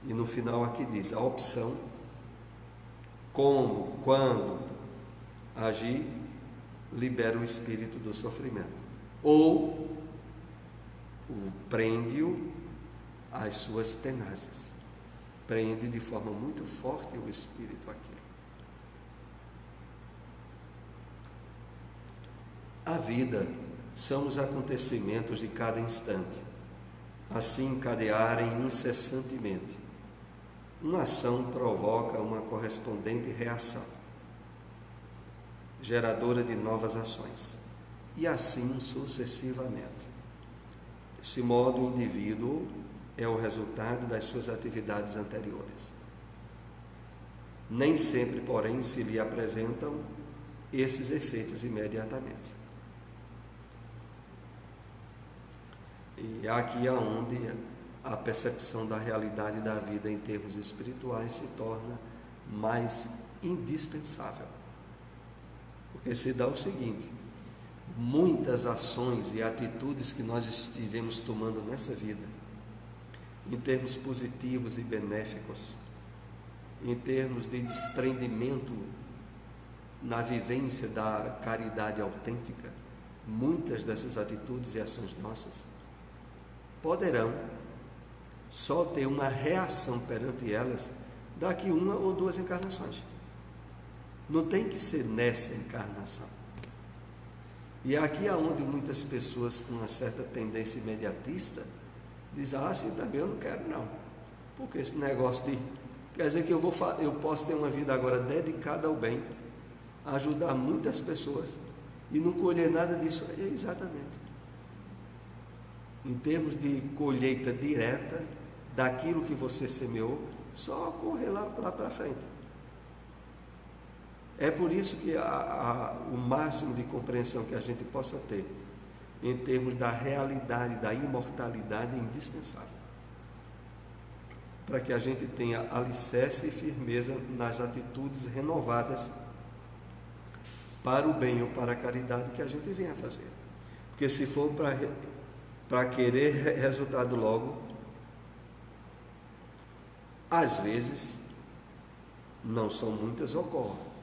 E no final aqui diz, a opção como, quando agir, libera o espírito do sofrimento, ou prende-o às suas tenazes, prende de forma muito forte o espírito aqui. A vida são os acontecimentos de cada instante, assim encadearem incessantemente. Uma ação provoca uma correspondente reação, geradora de novas ações, e assim sucessivamente. Desse modo, o indivíduo é o resultado das suas atividades anteriores. Nem sempre, porém, se lhe apresentam esses efeitos imediatamente. E aqui é onde a percepção da realidade da vida em termos espirituais se torna mais indispensável. Porque se dá o seguinte, muitas ações e atitudes que nós estivemos tomando nessa vida, em termos positivos e benéficos, em termos de desprendimento na vivência da caridade autêntica, muitas dessas atitudes e ações nossas poderão só ter uma reação perante elas daqui uma ou duas encarnações. Não tem que ser nessa encarnação. E aqui é onde muitas pessoas com uma certa tendência imediatista dizem, assim também eu não quero não. Porque esse negócio de... Quer dizer que eu posso ter uma vida agora dedicada ao bem, ajudar muitas pessoas e não colher nada disso. Exatamente. Em termos de colheita direta daquilo que você semeou, só correr lá para frente. É por isso que o máximo de compreensão que a gente possa ter em termos da realidade, da imortalidade, é indispensável. Para que a gente tenha alicerce e firmeza nas atitudes renovadas para o bem ou para a caridade que a gente vem a fazer. Porque se for para querer resultado logo, às vezes, não são muitas, ocorrem.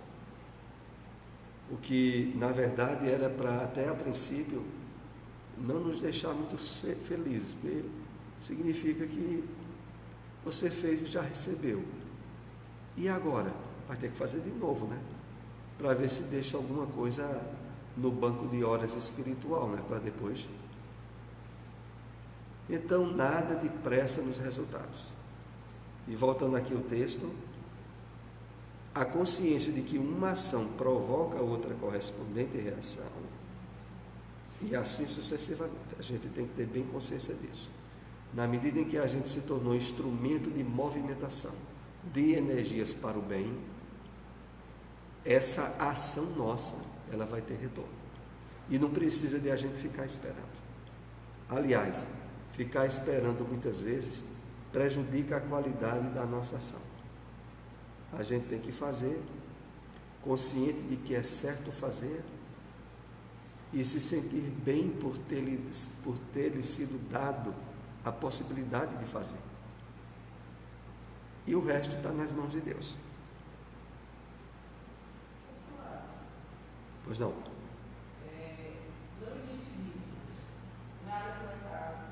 O que, na verdade, era para, até a princípio, não nos deixar muito felizes, porque significa que você fez e já recebeu. E agora? Vai ter que fazer de novo, né? Para ver se deixa alguma coisa no banco de horas espiritual, né? Para depois. Então, nada de pressa nos resultados. E voltando aqui ao texto, a consciência de que uma ação provoca outra correspondente reação, e assim sucessivamente. A gente tem que ter bem consciência disso. Na medida em que a gente se tornou instrumento de movimentação de energias para o bem, essa ação nossa, ela vai ter retorno. E não precisa de a gente ficar esperando. Aliás, ficar esperando muitas vezes prejudica a qualidade da nossa ação. A gente tem que fazer, consciente de que é certo fazer, e se sentir bem por ter-lhe sido dado a possibilidade de fazer. E o resto está nas mãos de Deus. Pois não? Não existe dívidas, nada por acaso.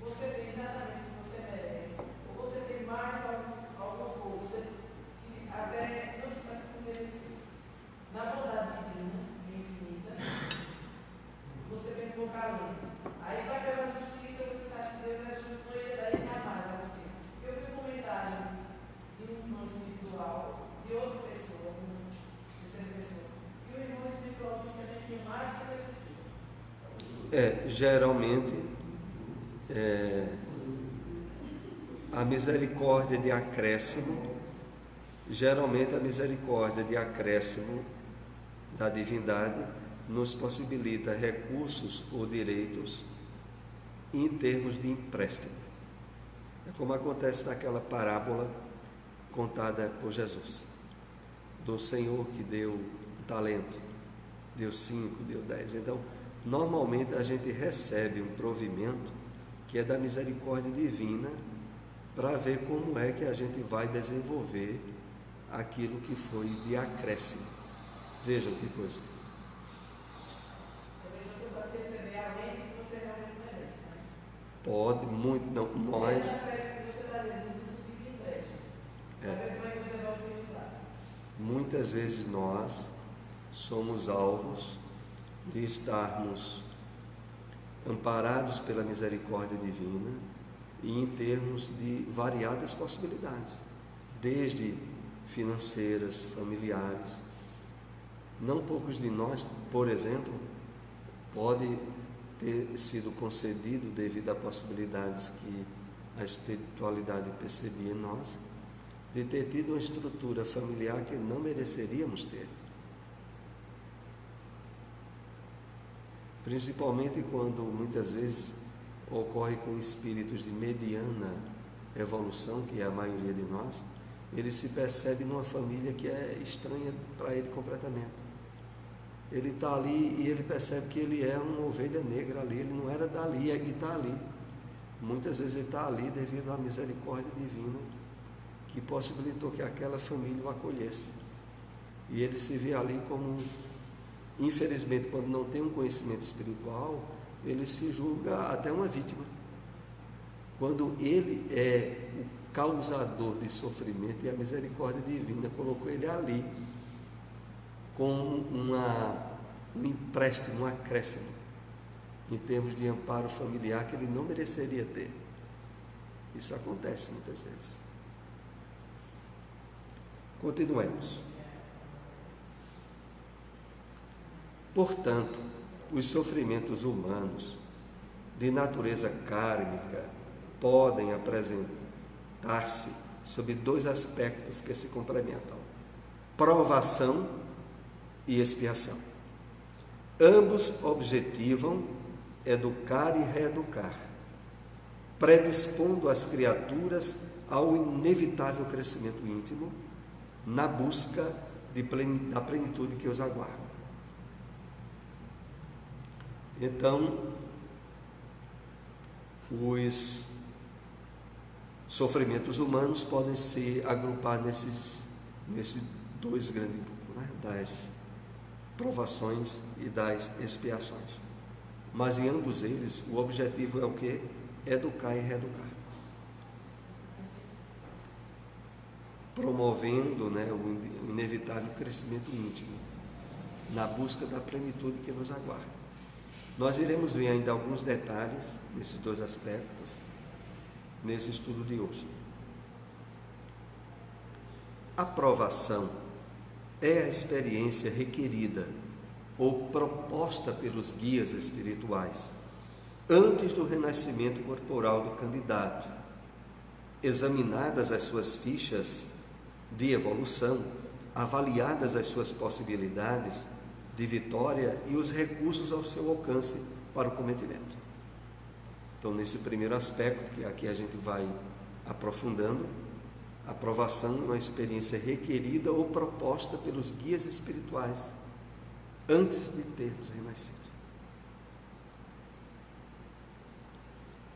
Você tem exatamente o que você merece, ou você tem mais alguma coisa que até não se faz com merecer. Na bondade divina, infinita, você vem com carinho. Aí vai pela justiça, você sabe que Deus é justo, não ia dar isso a mais a você. Eu vi um comentário de um irmão espiritual, de outra pessoa, terceira pessoa, que o irmão espiritual disse que a gente tem mais que merecer. Geralmente, a misericórdia de acréscimo, da divindade nos possibilita recursos ou direitos em termos de empréstimo. É como acontece naquela parábola contada por Jesus, do Senhor que deu um talento, deu 5, deu 10. Então, normalmente a gente recebe um provimento que é da misericórdia divina para ver como é que a gente vai desenvolver aquilo que foi de acréscimo. Vejam que coisa. Você pode perceber além do que você realmente merece, né? Pode, muito, não, nós... Você está dizendo que isso fica empréstimo. Para ver como é que você vai utilizar. Muitas vezes nós somos alvos de estarmos amparados pela misericórdia divina e em termos de variadas possibilidades, desde financeiras, familiares. Não poucos de nós, por exemplo, pode ter sido concedido devido a possibilidades que a espiritualidade percebia em nós, de ter tido uma estrutura familiar que não mereceríamos ter. Principalmente quando muitas vezes ocorre com espíritos de mediana evolução, que é a maioria de nós, ele se percebe numa família que é estranha para ele completamente. Ele está ali e ele percebe que ele é uma ovelha negra ali, ele não era dali e está ali. Muitas vezes ele está ali devido à misericórdia divina que possibilitou que aquela família o acolhesse. E ele se vê ali como, infelizmente, quando não tem um conhecimento espiritual, ele se julga até uma vítima. Quando ele é o causador de sofrimento e a misericórdia divina colocou ele ali com um empréstimo, um acréscimo, em termos de amparo familiar que ele não mereceria ter. Isso acontece muitas vezes. Continuemos. Portanto, os sofrimentos humanos de natureza kármica podem apresentar-se sob dois aspectos que se complementam: provação e expiação. Ambos objetivam educar e reeducar, predispondo as criaturas ao inevitável crescimento íntimo na busca da plenitude que os aguarda. Então, os sofrimentos humanos podem se agrupar nesses dois grandes grupos, né? Das provações e das expiações. Mas em ambos eles, o objetivo é o quê? Educar e reeducar. Promovendo, né, o inevitável crescimento íntimo na busca da plenitude que nos aguarda. Nós iremos ver ainda alguns detalhes nesses dois aspectos nesse estudo de hoje. aprovação é a experiência requerida ou proposta pelos guias espirituais antes do renascimento corporal do candidato, examinadas as suas fichas de evolução, avaliadas as suas possibilidades de vitória e os recursos ao seu alcance para o cometimento. Então, nesse primeiro aspecto, que aqui a gente vai aprofundando, a aprovação é uma experiência requerida ou proposta pelos guias espirituais antes de termos renascido.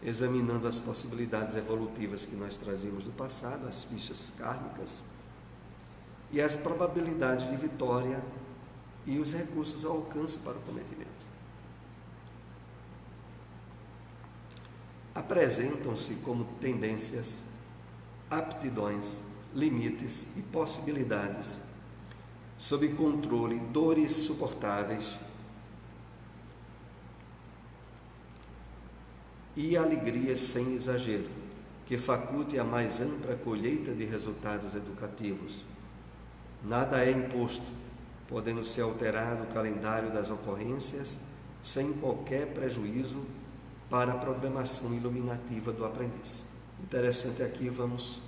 Examinando as possibilidades evolutivas que nós trazíamos do passado, as fichas kármicas, e as probabilidades de vitória e os recursos ao alcance para o cometimento. Apresentam-se como tendências, aptidões, limites e possibilidades, sob controle, dores suportáveis e alegrias sem exagero, que faculte a mais ampla colheita de resultados educativos. Nada é imposto, podendo ser alterado o calendário das ocorrências sem qualquer prejuízo para a programação iluminativa do aprendiz. Interessante aqui, vamos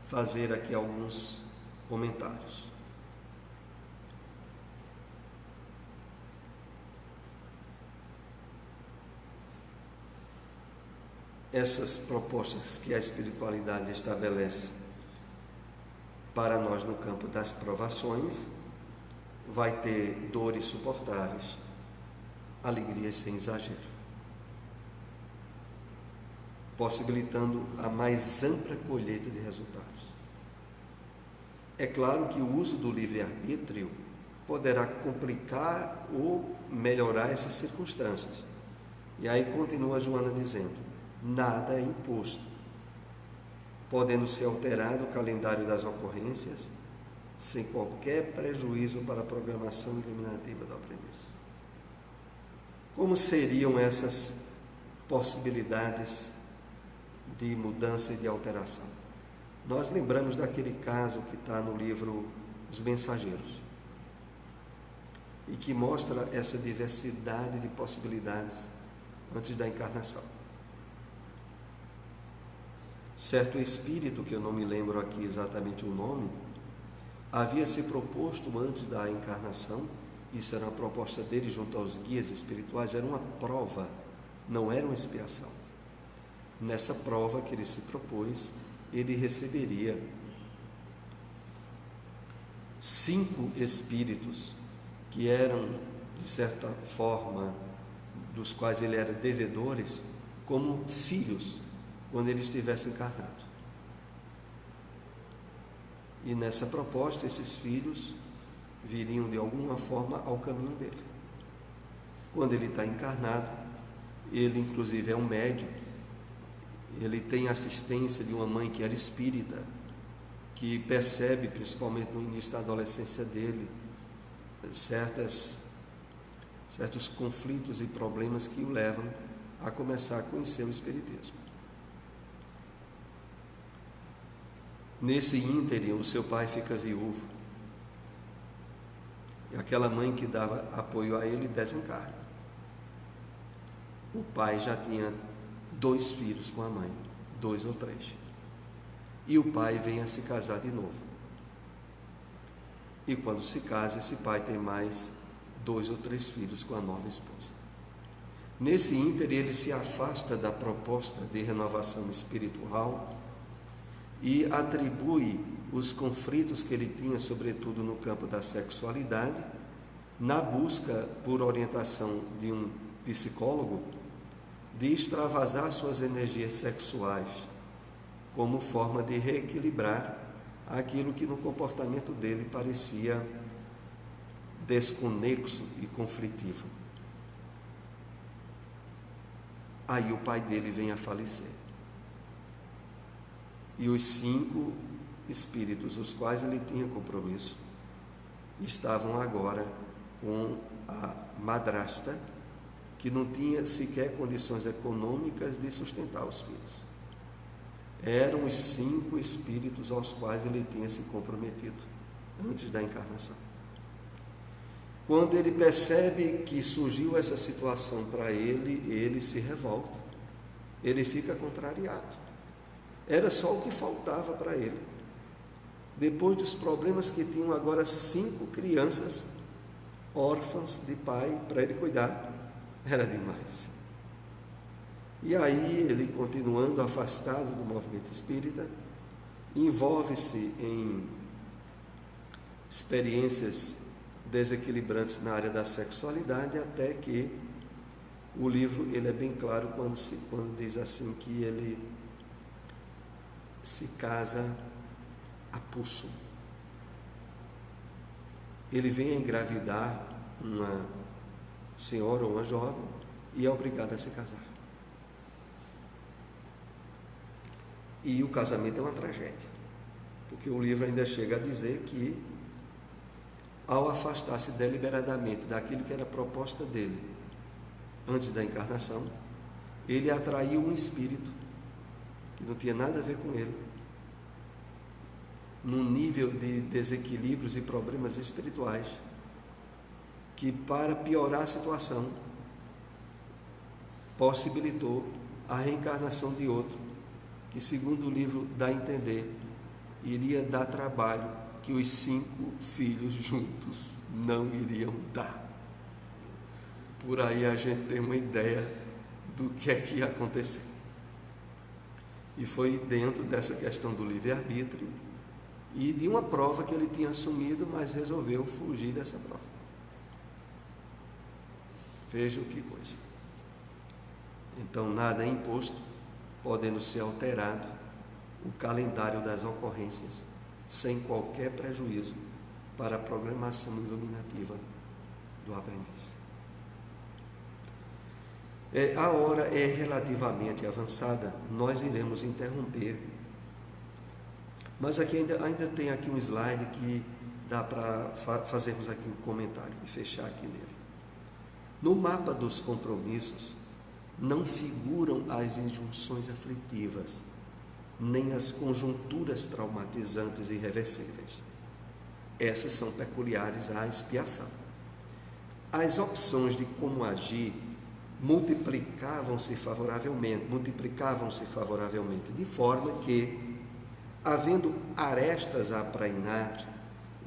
fazer aqui alguns comentários. Essas propostas que a espiritualidade estabelece para nós no campo das provações, vai ter dores suportáveis, alegrias sem exagero, possibilitando a mais ampla colheita de resultados. É claro que o uso do livre-arbítrio poderá complicar ou melhorar essas circunstâncias. E aí continua Joana dizendo: nada é imposto, podendo ser alterado o calendário das ocorrências sem qualquer prejuízo para a programação iluminativa do aprendiz. Como seriam essas possibilidades de mudança e de alteração? Nós lembramos daquele caso que está no livro Os Mensageiros e que mostra essa diversidade de possibilidades antes da encarnação. Certo espírito, que eu não me lembro aqui exatamente o nome, havia se proposto antes da encarnação, isso era uma proposta dele junto aos guias espirituais, era uma prova, não era uma expiação. Nessa prova que ele se propôs, ele receberia 5 espíritos que eram, de certa forma, dos quais ele era devedores, como filhos, quando ele estivesse encarnado. E nessa proposta, esses filhos viriam de alguma forma ao caminho dele. Quando ele está encarnado, ele inclusive é um médium, ele tem assistência de uma mãe que era espírita, que percebe, principalmente no início da adolescência dele, certos conflitos e problemas que o levam a começar a conhecer o espiritismo. Nesse ínterim, o seu pai fica viúvo. E aquela mãe que dava apoio a ele desencarna. O pai já tinha 2 filhos com a mãe, 2 ou 3. E o pai vem a se casar de novo. E quando se casa, esse pai tem mais 2 ou 3 filhos com a nova esposa. Nesse ínterim, ele se afasta da proposta de renovação espiritual e atribui os conflitos que ele tinha, sobretudo no campo da sexualidade, na busca por orientação de um psicólogo, de extravasar suas energias sexuais, como forma de reequilibrar aquilo que no comportamento dele parecia desconexo e conflitivo. Aí o pai dele vem a falecer. E os 5 espíritos, os quais ele tinha compromisso, estavam agora com a madrasta, que não tinha sequer condições econômicas de sustentar os filhos. eram os 5 espíritos aos quais ele tinha se comprometido antes da encarnação. Quando ele percebe que surgiu essa situação para ele, ele se revolta, ele fica contrariado. Era só o que faltava para ele. Depois dos problemas que tinham agora 5 crianças órfãs de pai para ele cuidar, era demais. E aí ele, continuando afastado do movimento espírita, envolve-se em experiências desequilibrantes na área da sexualidade, até que o livro ele é bem claro quando diz assim que ele se casa a pulso. Ele vem a engravidar uma senhora ou uma jovem e é obrigado a se casar. E o casamento é uma tragédia, porque o livro ainda chega a dizer que, ao afastar-se deliberadamente daquilo que era a proposta dele antes da encarnação, ele atraiu um espírito que não tinha nada a ver com ele, num nível de desequilíbrios e problemas espirituais, que, para piorar a situação, possibilitou a reencarnação de outro, que, segundo o livro dá a entender, iria dar trabalho que os 5 filhos juntos não iriam dar. Por aí a gente tem uma ideia do que é que ia acontecer. E foi dentro dessa questão do livre-arbítrio e de uma prova que ele tinha assumido, mas resolveu fugir dessa prova. Vejam que coisa. Então, nada é imposto, podendo ser alterado o calendário das ocorrências, sem qualquer prejuízo para a programação iluminativa do aprendiz. A hora é relativamente avançada, nós iremos interromper, mas aqui ainda tem aqui um slide que dá para fazermos aqui um comentário e fechar aqui nele. No mapa dos compromissos não figuram as injunções aflitivas, nem as conjunturas traumatizantes e irreversíveis. Essas são peculiares à expiação. As opções de como agir multiplicavam-se favoravelmente, de forma que, havendo arestas a aprainar,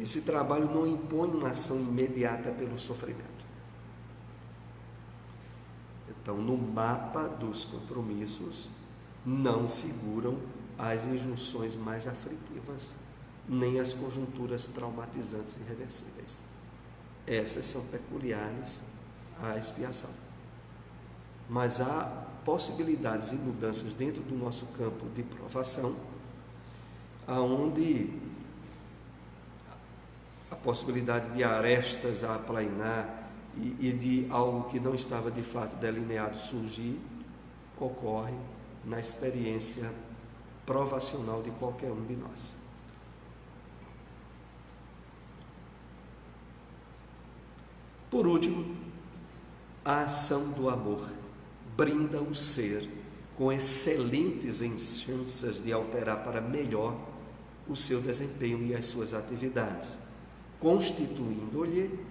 esse trabalho não impõe uma ação imediata pelo sofrimento. Então, no mapa dos compromissos não figuram as injunções mais aflitivas, nem as conjunturas traumatizantes e irreversíveis. Essas são peculiares à expiação. Mas há possibilidades e mudanças dentro do nosso campo de provação, aonde a possibilidade de arestas a aplainar e de algo que não estava de fato delineado surgir, ocorre na experiência provacional de qualquer um de nós. Por último, a ação do amor brinda o ser com excelentes chances de alterar para melhor o seu desempenho e as suas atividades, constituindo-lhe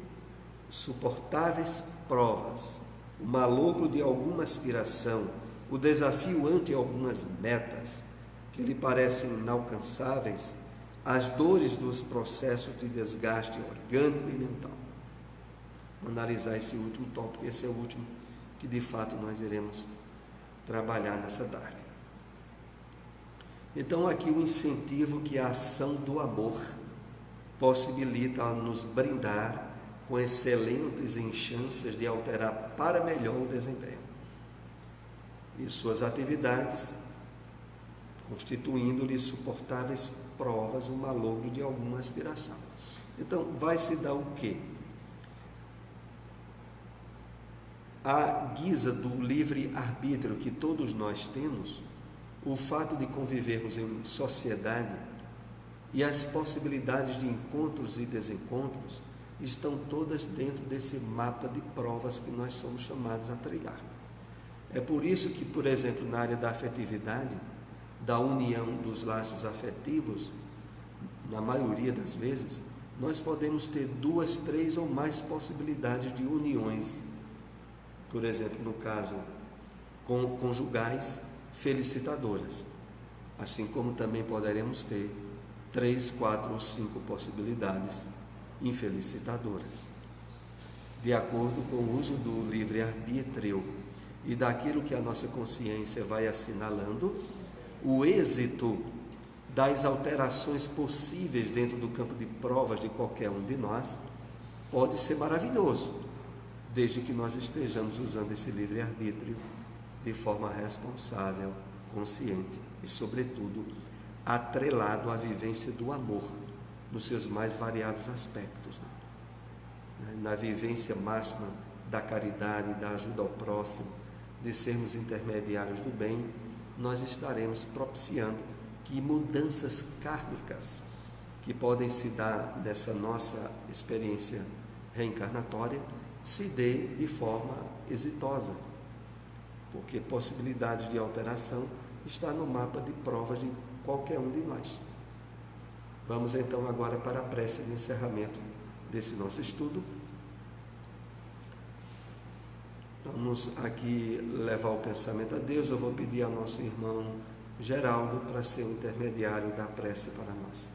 suportáveis provas, o malogro de alguma aspiração, o desafio ante algumas metas que lhe parecem inalcançáveis, as dores dos processos de desgaste orgânico e mental. Vamos analisar esse último tópico, esse é o último que de fato nós iremos trabalhar nessa tarde. Então, aqui o incentivo que a ação do amor possibilita a nos brindar com excelentes chances de alterar para melhor o desempenho e suas atividades, constituindo-lhe suportáveis provas, o malogro de alguma aspiração. Então, vai se dar o quê? À guisa do livre-arbítrio que todos nós temos, o fato de convivermos em sociedade e as possibilidades de encontros e desencontros estão todas dentro desse mapa de provas que nós somos chamados a trilhar. É por isso que, por exemplo, na área da afetividade, da união dos laços afetivos, na maioria das vezes, nós podemos ter 2, 3 ou mais possibilidades de uniões. Por exemplo, no caso conjugais felicitadoras, assim como também poderemos ter 3, 4 ou 5 possibilidades infelicitadoras. De acordo com o uso do livre-arbítrio e daquilo que a nossa consciência vai assinalando, o êxito das alterações possíveis dentro do campo de provas de qualquer um de nós pode ser maravilhoso, desde que nós estejamos usando esse livre-arbítrio de forma responsável, consciente e, sobretudo, atrelado à vivência do amor nos seus mais variados aspectos. Na vivência máxima da caridade, da ajuda ao próximo, de sermos intermediários do bem, nós estaremos propiciando que mudanças kármicas que podem se dar nessa nossa experiência reencarnatória se dê de forma exitosa, porque possibilidade de alteração está no mapa de provas de qualquer um de nós. Vamos então agora para a prece de encerramento desse nosso estudo. Vamos aqui levar o pensamento a Deus. Eu vou pedir ao nosso irmão Geraldo para ser o intermediário da prece para nós.